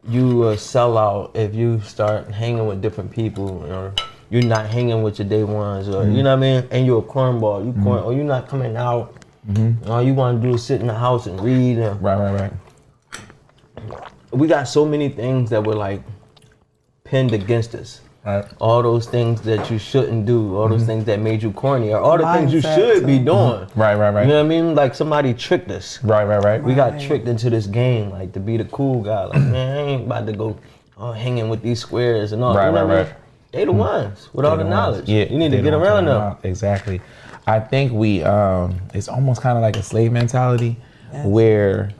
you a sellout if you start hanging with different people, or you're not hanging with your day ones, or you know what I mean, and you're a cornball, or you're not coming out, all you want to do is sit in the house and read. And Right. We got so many things that were like pinned against us. Right. All those things that you shouldn't do, all those things that made you corny, or all the things you should be doing. Right. You know what I mean? Like somebody tricked us. Right. We got tricked into this game, like to be the cool guy. Like, man, I ain't about to go hanging with these squares and all. Right. They the ones with all the knowledge. Yeah, you need to get around them. Exactly. I think it's almost kind of like a slave mentality, where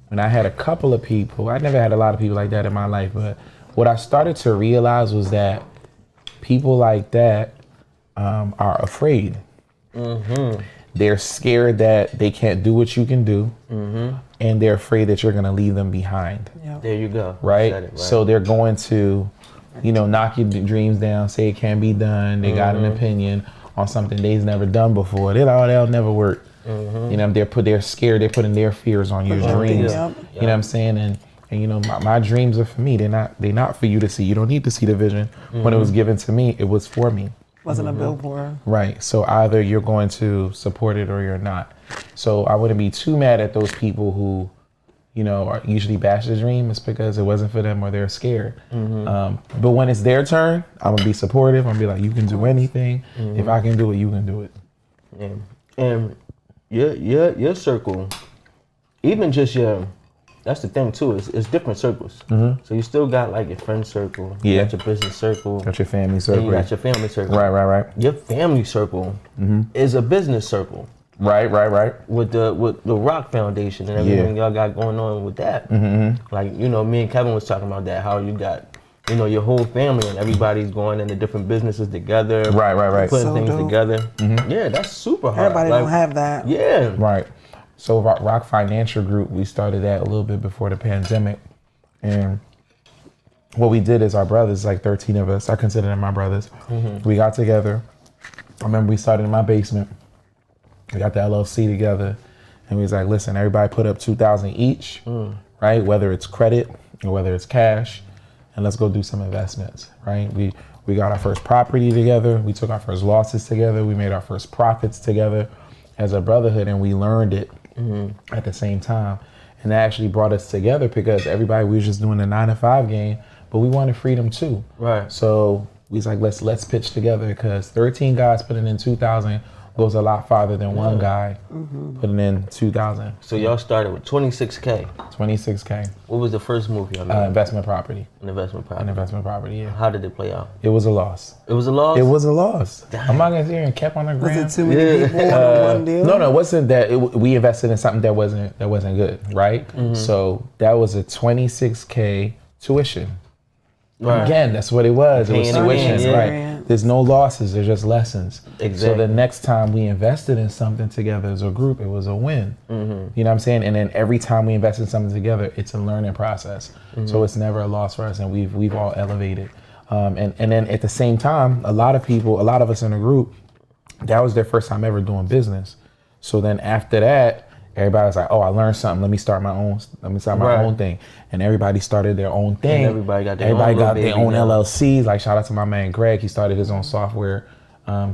when I had a couple of people, I never had a lot of people like that in my life, but what I started to realize was that people like that are afraid. They're scared that they can't do what you can do, and they're afraid that you're gonna leave them behind. Yep. There you go. Right? So they're going to, knock your dreams down, say it can't be done. They got an opinion on something they've never done before. They're like, they'll never work. They're scared. They're putting their fears on your dreams. You know what I'm saying? And my dreams are for me. They're not for you to see. You don't need to see the vision. When it was given to me, it was for me. Wasn't a billboard. Right. So either you're going to support it or you're not. So I wouldn't be too mad at those people who, are usually bash the dream. It's because it wasn't for them or they're scared. But when it's their turn, I'm gonna be supportive. I'm gonna be like, you can do anything. If I can do it, you can do it. Yeah. And your circle, even just that's the thing too, it's different circles. So you still got like your friend circle, you got your business circle, got your family circle, you got your family circle. Right. Your family circle is a business circle. Right. With the Rock Foundation and everything y'all got going on with that. Like, me and Kevin was talking about that, how you got, your whole family and everybody's going into different businesses together. Right. Putting so things dope. Together. Yeah, that's super hard. Everybody don't have that. Yeah. Right. So Rock Financial Group, we started that a little bit before the pandemic. And what we did is our brothers, like 13 of us, I consider them my brothers. We got together. I remember we started in my basement. We got the LLC together. And we was like, listen, everybody put up $2,000 each, right? Whether it's credit or whether it's cash. And let's go do some investments, right? We got our first property together. We took our first losses together. We made our first profits together as a brotherhood, and we learned it at the same time. And that actually brought us together because we was just doing the 9-to-5 game, but we wanted freedom too. Right. So we was like, let's pitch together, because 13 guys putting in 2,000 goes a lot farther than one guy putting in 2,000. So y'all started with 26K. 26K. What was the first move y'all made? Investment property. An investment property. Yeah. How did it play out? It was a loss. It was a loss? It was a loss. I'm not gonna sit here and kept on the ground. Was it too many people on one deal? No, it wasn't that. We invested in something that wasn't good, right? So that was a 26K tuition. Right. Again, that's what it was. It was tuition, right? There's no losses. There's just lessons. Exactly. So the next time we invested in something together as a group, it was a win. You know what I'm saying? And then every time we invest in something together, it's a learning process. So it's never a loss for us, and we've all elevated. And then at the same time, a lot of us in the group, that was their first time ever doing business. So then after that, everybody was like, oh, I learned something. Let me start my own thing. And everybody started their own thing. And everybody got their own LLCs. Like, shout out to my man Greg. He started his own software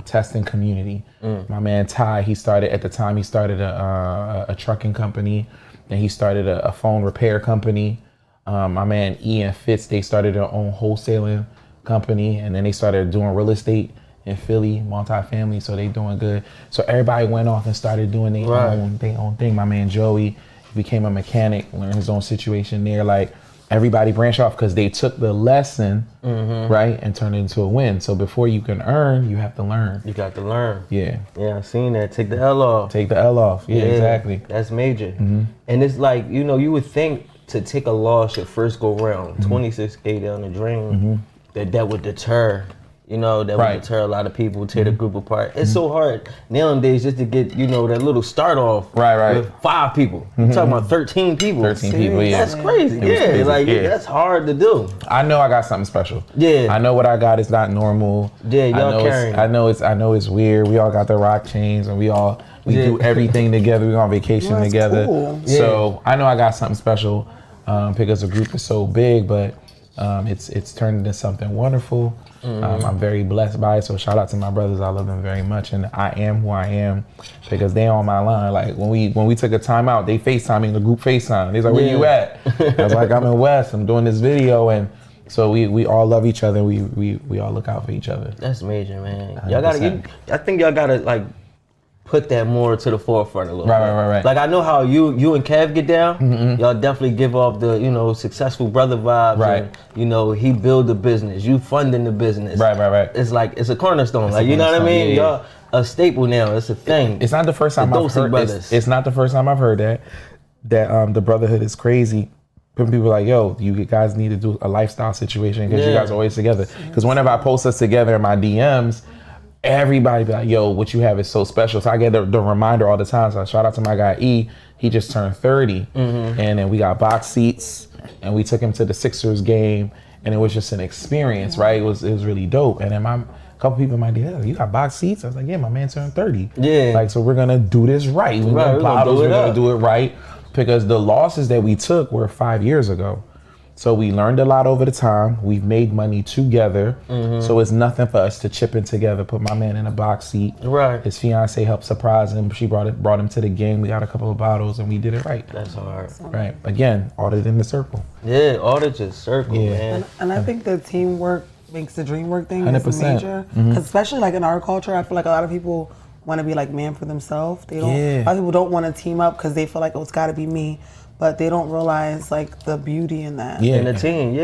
testing community. My man Ty, he started a trucking company. Then he started a phone repair company. My man Ian Fitz, they started their own wholesaling company. And then they started doing real estate in Philly, multi-family, so they doing good. So everybody went off and started doing their own thing. My man Joey became a mechanic, learned his own situation there. Like everybody branched off because they took the lesson, right, and turned it into a win. So before you can earn, you have to learn. You got to learn. Yeah. Yeah, I seen that. Take the L off. Take the L off. Yeah, exactly. That's major. And it's like, you know, you would think to take a loss your first go round, 26K down the drain, that would deter. You know, that would deter a lot of people, tear the group apart. It's so hard nowadays just to get, you know, that little start off with 5 people. You're talking about 13 people. 13 people, yeah. That's crazy. That's hard to do. I know I got something special. Yeah. I know what I got is not normal. Yeah, y'all carrying. I know it's weird. We all got the rock chains and we do everything together. We go on vacation together. Cool. So I know I got something special because the group is so big, but it's turned into something wonderful. I'm very blessed by it. So shout out to my brothers. I love them very much, and I am who I am because they on my line. Like when we took a time out, they FaceTime the group FaceTime. They's like, where you at? I was like, I'm in West. I'm doing this video, and so we all love each other. We all look out for each other. That's major, man. 100%. Y'all gotta. I think y'all gotta like put that more to the forefront a little bit. Right. Like I know how you and Kev get down. Y'all definitely give off the, you know, successful brother vibes. Right. And, you know, he build the business, you funding the business. Right. It's like it's a cornerstone. Like a you know what I mean? yeah. Y'all a staple now. It's a thing. It's not the first time I've Dolce heard brothers. it's not the first time I've heard that the brotherhood is crazy. People are like, yo, you guys need to do a lifestyle situation because you guys are always together. Because whenever I post us together in my DMs, everybody be like, yo, what you have is so special. So I get the reminder all the time. So I shout out to my guy E. He just turned 30. And then we got box seats and we took him to the Sixers game and it was just an experience, right? It was really dope. And then a couple people might be like, you got box seats? I was like, yeah, my man turned 30. Yeah. Like, so we're gonna do this right. We're gonna do it right because the losses that we took were 5 years ago. So we learned a lot over the time. We've made money together. So it's nothing for us to chip in together, put my man in a box seat. Right. His fiance helped surprise him. She brought him to the game. We got a couple of bottles and we did it right. That's hard. Right. Again, audit in the circle. Yeah, audit your circle, man. And I think the teamwork makes the dream work thing 100%. is major. 'Cause especially like in our culture, I feel like a lot of people want to be like man for themselves. They don't. A lot of people don't want to team up because they feel like, oh, it's got to be me. But they don't realize like the beauty in that. Yeah. In the team,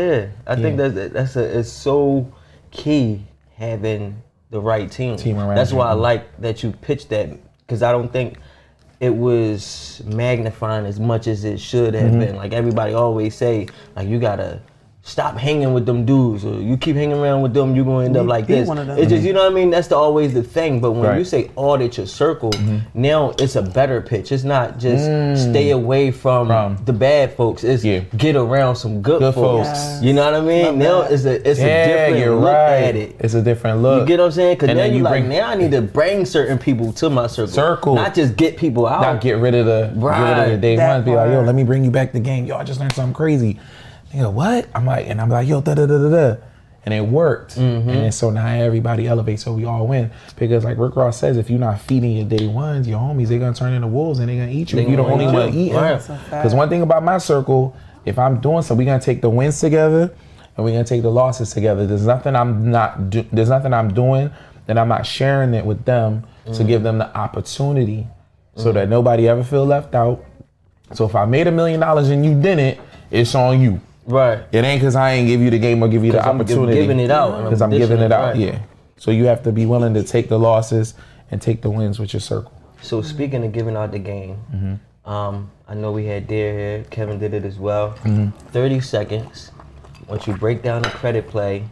I think it's so key having the right team. around That's you. why I like that you pitched that because I don't think it was magnifying as much as it should have been. Like everybody always say, like you gotta stop hanging with them dudes, or you keep hanging around with them, you're gonna end up like Be this. one of them. It's just, you know what I mean? That's always the thing. But when Right. you say audit your circle, now it's a better pitch. It's not just stay away from the bad folks. It's get around some good folks. Yes. You know what I mean? Love Now that. it's a different look at it. It's a different look. You get what I'm saying? Because And now then you you like, bring- now I need to bring certain people to my circle. Not just get people out. Not get rid of the day That ones. Be like, yo, part. let me bring you back the game. Yo, I just learned something crazy. They go, what? I'm like, yo, da-da-da-da-da. And it worked. And then so now everybody elevates, so we all win. Because like Rick Ross says, if you're not feeding your day ones, your homies, they're gonna turn into wolves and they're gonna eat you. If you're the only one eating. Right. Because one thing about my circle, if I'm doing something, we're gonna take the wins together and we're gonna take the losses together. There's nothing I'm doing that I'm not sharing it with them to give them the opportunity so that nobody ever feel left out. So if I made $1 million and you didn't, it's on you. Right. It ain't because I ain't give you the game or give you the opportunity. I'm giving it out. Because I'm giving it out, right. yeah. So you have to be willing to take the losses and take the wins with your circle. So speaking of giving out the game, I know we had Dare here. Kevin did it as well. 30 seconds. Once you break down the credit play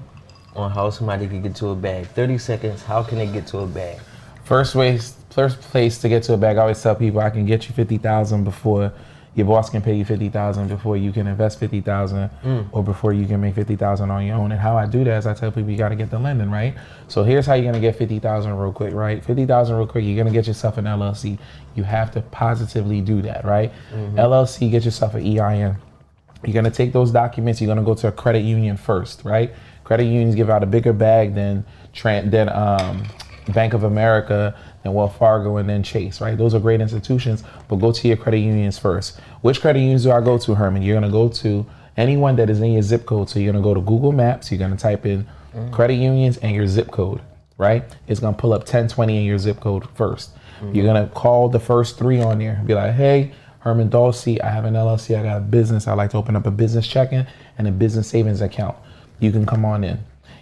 on how somebody can get to a bag. 30 seconds, how can they get to a bag? First place to get to a bag, I always tell people I can get you $50,000 before your boss can pay you $50,000, before you can invest $50,000, or before you can make $50,000 on your own. And how I do that is I tell people you got to get the lending, right? So here's how you're gonna get $50,000 real quick, right? $50,000 real quick. You're gonna get yourself an LLC. You have to positively do that, right? LLC, get yourself an EIN. You're gonna take those documents. You're gonna go to a credit union first, right? Credit unions give out a bigger bag than Bank of America, then Wells Fargo, and then Chase, right? Those are great institutions, but go to your credit unions first. Which credit unions do I go to, Herman? You're gonna go to anyone that is in your zip code. So you're gonna go to Google Maps, you're gonna type in credit unions and your zip code. right? It's gonna pull up 1020 in your zip code first. You're gonna call the first 3 on there. Be like, hey, Herman Dolce, I have an LLC, I got a business. I like to open up a business checking and a business savings account. You can come on in.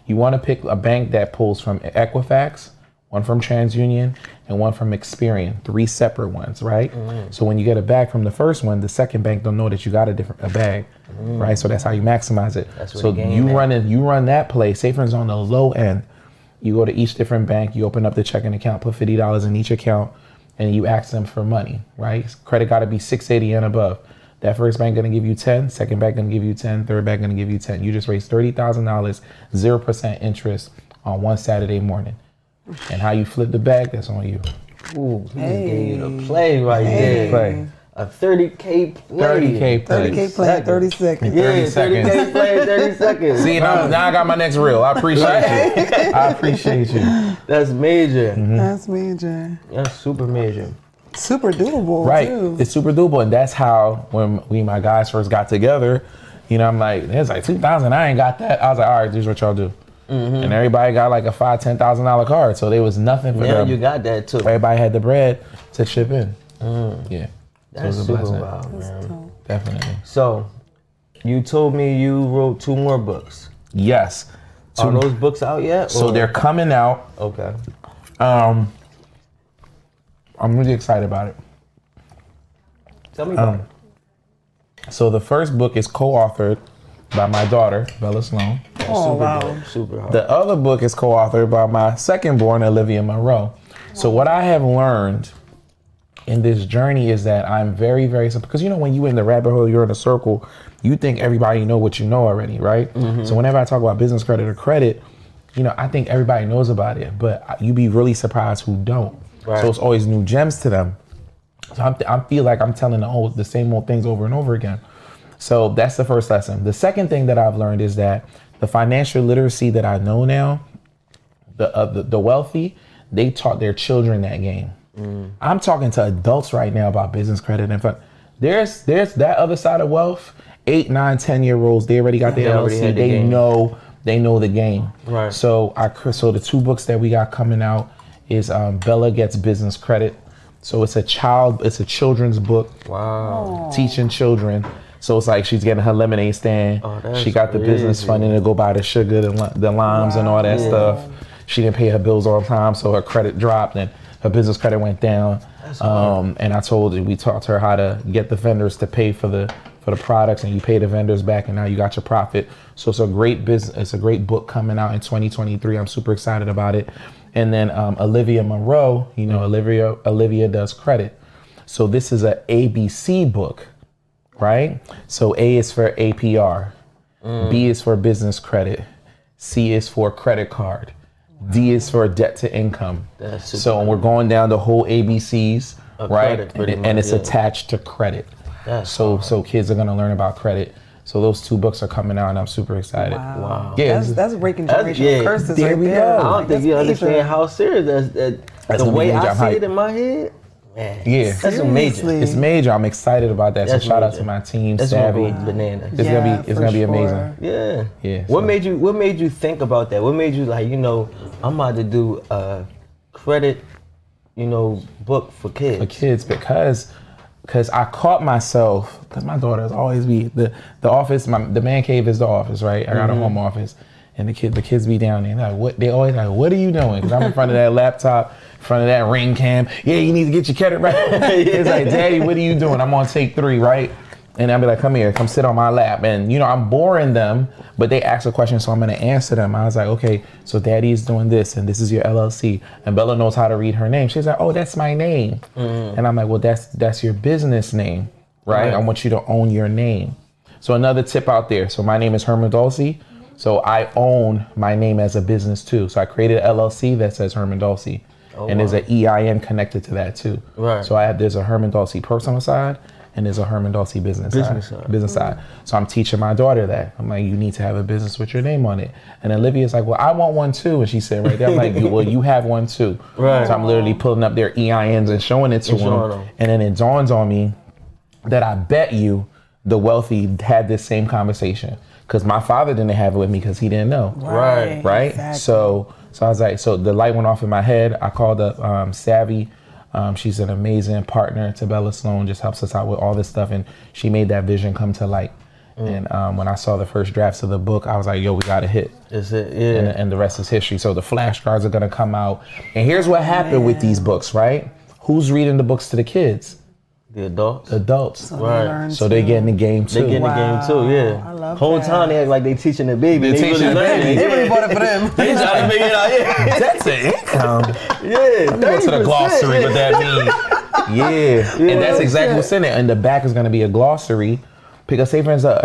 You wanna pick a bank that pulls from Equifax, one from TransUnion, and one from Experian, 3 separate ones, right? So when you get a bag from the first one, the second bank don't know that you got a bag, right? So that's how you maximize it. So you run that play. Say for instance on the low end, you go to each different bank, you open up the checking account, put $50 in each account, and you ask them for money, right? Credit got to be 680 and above. That first bank gonna give you 10, second bank gonna give you 10, third bank gonna give you 10. You just raised $30,000, 0% interest on one Saturday morning. And how you flip the bag, that's on you. Ooh, he just gave you the play right there. Play. A 30K play. 30K play. 30K play in 30 seconds. Yeah, 30 seconds. 30K play in 30 seconds. See, now I got my next reel. I appreciate you. I appreciate you. That's major. That's major. That's super major. Super doable, Right. too. It's super doable. And that's how, when we, my guys first got together, you know, I'm like, it's like 2,000. I ain't got that. I was like, all right, this is what y'all do. And everybody got like a $5,000, $10,000 card. So there was nothing for them. Yeah, you got that too. Everybody had the bread to chip in. Yeah. That's so it was a super blessing. wild, man. Definitely. So, you told me you wrote 2 more books. Yes. Are those books out yet? So or? they're coming out. Okay. I'm really excited about it. Tell me about it. So the first book is co-authored by my daughter, Bella Sloan. Oh, wow. Dope, super hard. The other book is co-authored by my second born, Olivia Monroe. So what I have learned in this journey is that I'm very, very simple. Because you know, when you're in the rabbit hole, you're in a circle, you think everybody know what you know already, right? So whenever I talk about business credit or credit, you know, I think everybody knows about it, but you be really surprised who don't. Right. So it's always new gems to them. So I feel like I'm telling the same old things over and over again. So that's the first lesson. The second thing that I've learned is that the financial literacy that I know now, the wealthy, they taught their children that game. I'm talking to adults right now about business credit. In fact, there's that other side of wealth. 8, 9, 10-year-olds, they already got their LLC. They know the game. Right. So the 2 books that we got coming out is Bella Gets Business Credit. So it's a children's book. Wow. Teaching children. So it's like she's getting her lemonade stand. She got the business funding to go buy the sugar, the limes, and all that stuff. She didn't pay her bills all the time, so her credit dropped and her business credit went down. And we taught her how to get the vendors to pay for the products, and you pay the vendors back, and now you got your profit. So it's a great business. It's a great book coming out in 2023. I'm super excited about it. And then Olivia Monroe, you know, Olivia does credit. So this is a ABC book. Right? So A is for APR, B is for business credit, C is for credit card, D is for debt to income. So we're going down the whole ABCs, right? And it's attached to credit. So kids are gonna learn about credit. So those 2 books are coming out, and I'm super excited. Wow. Yeah, That's breaking generational curses there right we there. go. I don't think you understand how serious that's the way I see it in my head. Man, Yeah, that's amazing. it's major. I'm excited about that. That's so shout out major. to my team, That's Savvy. bananas. It's gonna be amazing. Yeah. Yeah. What made you think about that? What made you like, you know, I'm about to do a credit, you know, book for kids? For kids, because I caught myself, because my daughters always be the office. The man cave is the office, right? I got a home office, and the kids be down there. They always like, what are you doing? Because I'm in front of that laptop, in front of that ring cam. Yeah, you need to get your credit right. It's like, Daddy, what are you doing? I'm on take 3, right? And I'll be like, come here, come sit on my lap. And, you know, I'm boring them, but they ask a question, so I'm going to answer them. I was like, okay, so Daddy's doing this, and this is your LLC. And Bella knows how to read her name. She's like, oh, that's my name. And I'm like, well, that's your business name, right? I want you to own your name. So another tip out there. So my name is Herman Dolce. So I own my name as a business, too. So I created an LLC that says Herman Dolce. And there's an EIN connected to that, too. Right. So there's a Herman Dolce personal side, and there's a Herman Dolce business side. So I'm teaching my daughter that. I'm like, you need to have a business with your name on it. And Olivia's like, well, I want one too. And she said right there, I'm like, well, you have one too. Right. So I'm literally pulling up their EINs and showing it to them. And then it dawns on me that I bet you the wealthy had this same conversation. Because my father didn't have it with me because he didn't know. Right. Right? Exactly. So So I was like, so the light went off in my head. I called up Savvy. She's an amazing partner to Bella Sloan, just helps us out with all this stuff. And she made that vision come to light. And when I saw the first drafts of the book, I was like, yo, we got to hit. That's it, yeah. And the rest is history. So the flashcards are going to come out. And here's what happened with these books, right? Who's reading the books to the kids? The adults. Adults. Right. So they get in the game too. They get in the game too, yeah. I love Whole that. time they act like they teaching the baby. They're teaching the baby. They really bought it for them. They trying to figure it out, yeah. That's an income. Yeah, Go to the glossary what that means. Yeah. And that's exactly what's in it. And the back is going to be a glossary. Because say for instance,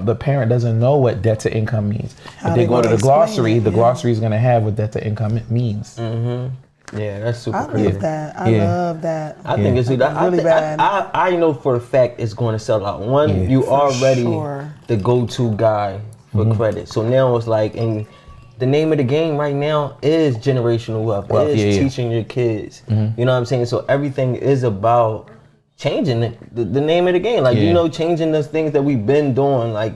the parent doesn't know what debt to income means. If they go to the glossary, the glossary is going to have what debt to income means. Yeah, that's super I creative. love that. I love that. I think it's really bad. I know for a fact it's going to sell out. One, you already the go-to guy for credit. So now it's like, and the name of the game right now is generational wealth. It is teaching your kids. You know what I'm saying? So everything is about changing the name of the game. Like, you know, changing those things that we've been doing. Like,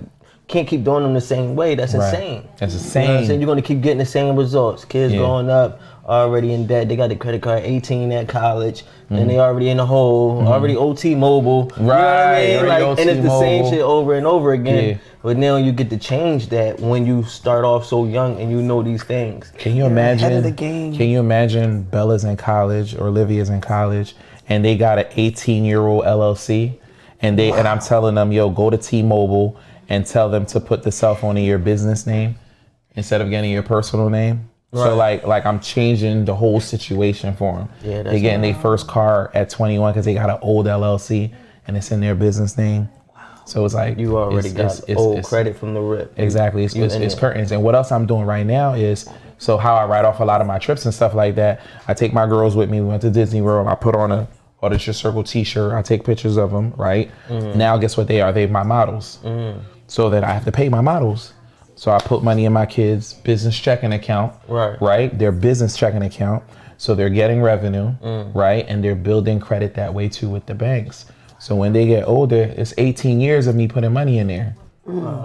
can't keep doing them the same way. That's insane. That's insane. You know what I'm saying? You're going to keep getting the same results. Kids growing up, already in debt. They got the credit card, 18 at college, and they already in the hole, already OT mobile. Right. You know what I mean? Like, and it's the same mobile. shit over and over again. But now you get to change that when you start off so young and you know these things. Can you imagine? Ahead of the game. Can you imagine Bella's in college or Olivia's in college, and they got an 18-year-old LLC, and I'm telling them, yo, go to T-Mobile and tell them to put the cell phone in your business name instead of getting your personal name. Right. So like I'm changing the whole situation for them. Yeah, they getting their first car at 21 because they got an old LLC and it's in their business name. Wow. So it's like you already got old credit from the rip. Exactly. It's curtains. And what else I'm doing right now is, so how I write off a lot of my trips and stuff like that, I take my girls with me. We went to Disney World. I put on a Audition Circle t-shirt. I take pictures of them, right? Now guess what they are? They're my models. So that I have to pay my models. So I put money in my kids' business checking account, right? Their business checking account. So they're getting revenue, right? And they're building credit that way too with the banks. So when they get older, it's 18 years of me putting money in there.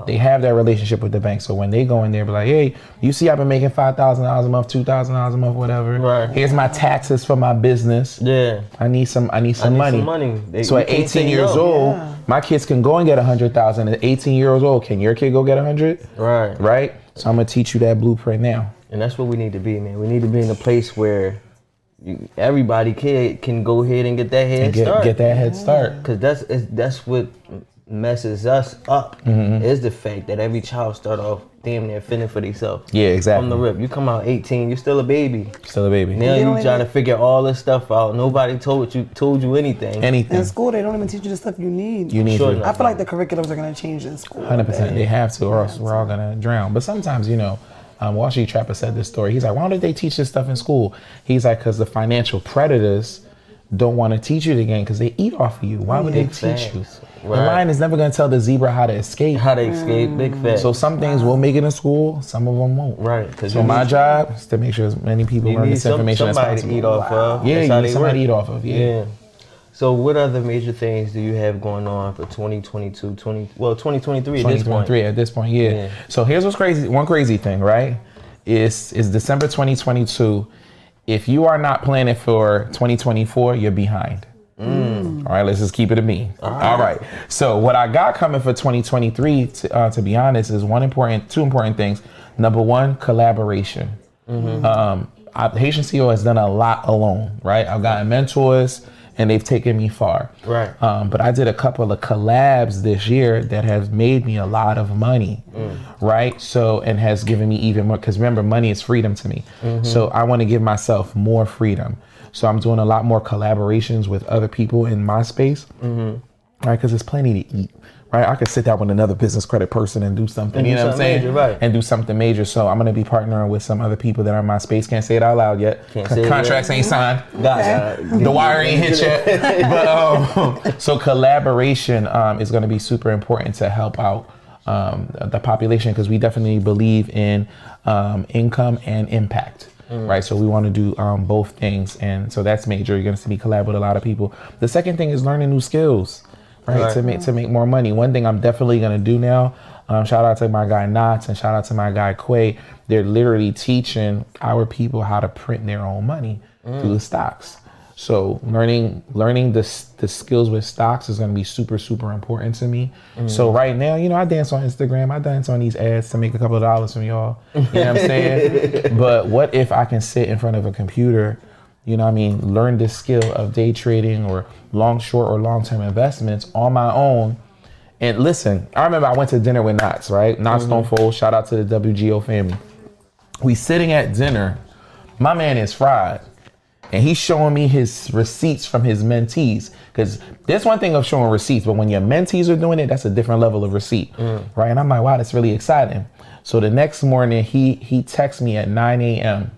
They have that relationship with the bank. So when they go in there, be like, hey, you see I've been making $5,000 a month, $2,000 a month, whatever. Right. Here's my taxes for my business. Yeah. I need some money. So at 18 years old, my kids can go and get 100,000. At 18 years old, can your kid go get 100? Right. Right? So I'm gonna teach you that blueprint now. And that's what we need to be, man. We need to be in a place where everybody can go ahead and get that head start. Get that head start. Because that's what messes us up is the fact that every child start off damn near fending for themselves. Yeah, exactly. From the rip. You come out 18, you're still a baby. Now you trying to figure all this stuff out. Nobody told you anything. In school, they don't even teach you the stuff you need. I feel like the curriculums are going to change in school. 100%. They have to, or else we're all going to drown. But sometimes, you know, Wall Street Trapper said this story. He's like, why don't they teach this stuff in school? He's like, because the financial predators don't want to teach you the game because they eat off of you. Why would they teach you? Right. The lion is never going to tell the zebra how to escape. Big fat. So some things will make it in school, some of them won't. Right. So my job is to make sure as many people learn this information as possible. Somebody to eat off of. Yeah, you need somebody to eat off of. Yeah. So what other major things do you have going on for 2022, 2023 at this point, yeah. So here's what's crazy. One crazy thing, right? Is December 2022. If you are not planning for 2024, you're behind. All right, let's just keep it a me. All right. So what I got coming for 2023, to be honest, is two important things. Number one, collaboration. Haitian CEO has done a lot alone, right? I've gotten mentors and they've taken me far. Right. But I did a couple of collabs this year that has made me a lot of money, right? So, and has given me even more, because remember, money is freedom to me. So I want to give myself more freedom. So I'm doing a lot more collaborations with other people in my space, right? Because there's plenty to eat, right? I could sit down with another business credit person and do something, you know what I'm saying? Major, right. And do something major. So I'm going to be partnering with some other people that are in my space. Can't say it out loud yet. Contracts ain't signed. The wire ain't hit yet. But so collaboration is going to be super important to help out the population, because we definitely believe in income and impact. Right, so we want to do both things, and so that's major. You're going to see me collab with a lot of people. The second thing is learning new skills, right? To make more money. One thing I'm definitely gonna do now. Shout out to my guy Knots and shout out to my guy Quay. They're literally teaching our people how to print their own money through the stocks. So learning the skills with stocks is gonna be super, super important to me. So right now, you know, I dance on Instagram, I dance on these ads to make a couple of dollars from y'all. You know what I'm saying? But what if I can sit in front of a computer, you know what I mean, learn the skill of day trading or long, short, or long-term investments on my own. And listen, I remember I went to dinner with Knots, right? Knots Don't Fold, shout out to the WGO family. We sitting at dinner, my man is fried. And he's showing me his receipts from his mentees. Because there's one thing of showing receipts, but when your mentees are doing it, that's a different level of receipt, right? And I'm like, wow, that's really exciting. So the next morning, he texts me at 9 a.m.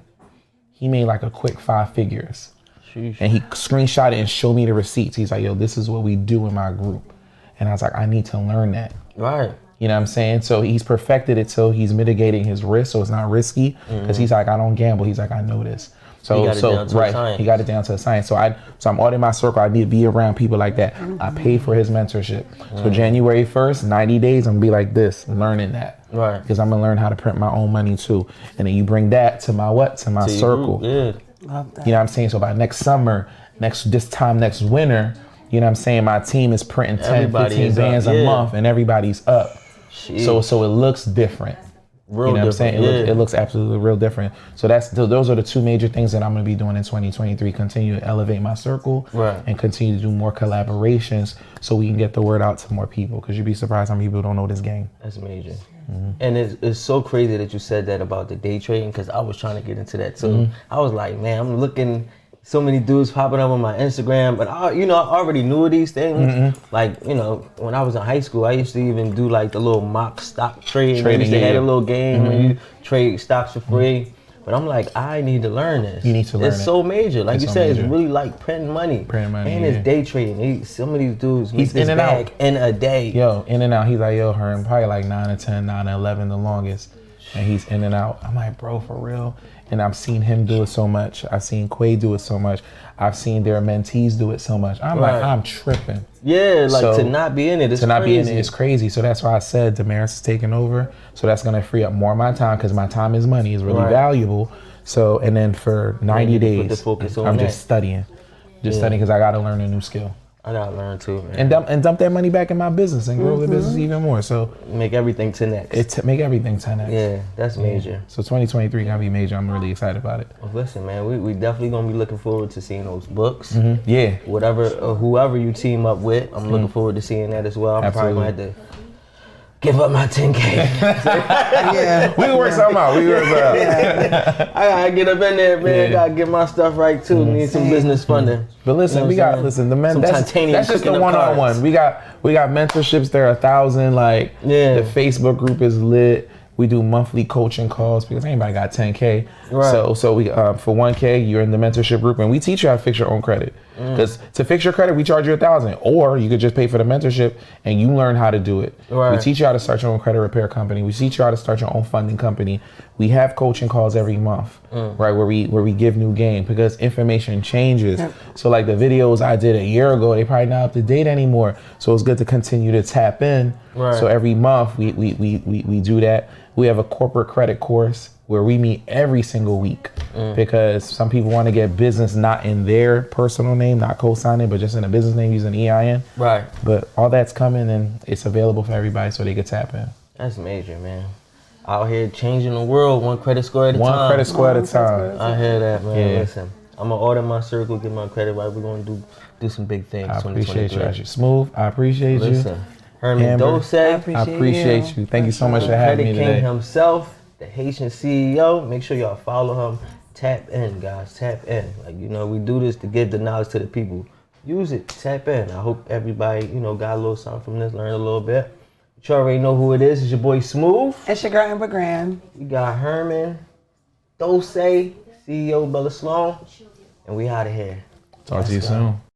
He made like a quick 5 figures. Sheesh. And he screenshot it and showed me the receipts. He's like, yo, this is what we do in my group. And I was like, I need to learn that. Right. You know what I'm saying? So he's perfected it till he's mitigating his risk, so it's not risky. Because he's like, I don't gamble. He's like, I know this. So he got it down to a science. So I'm auditing my circle. I need to be around people like that. I pay for his mentorship. So January 1st, 90 days, I'm gonna be like this, learning that. Right. Because I'm gonna learn how to print my own money too. And then you bring that to my what? To my circle. Group, yeah. Love that. You know what I'm saying? So by next summer, next winter, you know what I'm saying, my team is printing 10, 15 bands a month and everybody's up. Jeez. So it looks different. Real, you know what I'm saying? It looks absolutely real different. So those are the 2 major things that I'm going to be doing in 2023. Continue to elevate my circle and continue to do more collaborations so we can get the word out to more people. Because you'd be surprised how many people don't know this game. That's major. And it's so crazy that you said that about the day trading, because I was trying to get into that too. I was like, man, I'm looking, so many dudes popping up on my Instagram, but I already knew these things. Like, you know, when I was in high school, I used to even do like the little mock stock trading. They had a little game where you trade stocks for free. But I'm like, I need to learn this. You need to learn It's so major. Like you said, it's really like printing money. And it's day trading. Some of these dudes, he's in and out in a day. Yo, in and out. He's like, yo, Herman, probably like 9 to 10, 9 to 11 the longest. And he's in and out. I'm like, bro, for real? And I've seen him do it so much. I've seen Quay do it so much. I've seen their mentees do it so much. I'm like, I'm tripping. Yeah, like so, to not be in it is crazy. To not be in it is crazy. So that's why I said Damaris is taking over. So that's going to free up more of my time, because my time is money, is really valuable. So, and then for 90 days, I'm just studying. Studying because I got to learn a new skill. I gotta learn too, man. And dump that money back in my business and grow the business even more. So make everything 10x. Make everything 10x. Yeah, that's major. So 2023 gonna be major. I'm really excited about it. Well, listen, man, we definitely gonna be looking forward to seeing those books. Yeah. Whatever, whoever you team up with, I'm looking forward to seeing that as well. I'm probably gonna have to give up my 10K. Yeah. We can work something out. I gotta get up in there, man. Gotta get my stuff right too. Need some business funding. But listen, the men. That's just the one-on-one. We got mentorships. There are 1,000. Like the Facebook group is lit. We do monthly coaching calls because anybody got 10K. Right. So we for 1K, you're in the mentorship group, and we teach you how to fix your own credit. Because to fix your credit, we charge you 1,000, or you could just pay for the mentorship and you learn how to do it. Right. We teach you how to start your own credit repair company. We teach you how to start your own funding company. We have coaching calls every month, right, where we give new game because information changes. So like the videos I did a year ago, they probably not up to date anymore. So it's good to continue to tap in. Right. So every month we do that. We have a corporate credit course where we meet every single week because some people want to get business not in their personal name, not co-signing, but just in a business name using EIN. Right. But all that's coming and it's available for everybody so they can tap in. That's major, man. Out here changing the world one credit score at a time. One credit score at a time. I hear that, man. Yeah. Listen, I'm going to order my circle, get my credit right. We're going to do some big things. I appreciate you. Smooth, I appreciate you. Listen, Herman Dolce. I appreciate you. Thank you so much for having me today. Credit King himself, the Haitian CEO. Make sure y'all follow him. Tap in, guys. Tap in. Like, we do this to give the knowledge to the people. Use it. Tap in. I hope everybody, got a little something from this, learn a little bit. You already know who it is. It's your boy Smooth. It's your girl Amber Graham. We got Herman, Dolce, CEO Bella Sloan, and we out of here. Talk to you soon.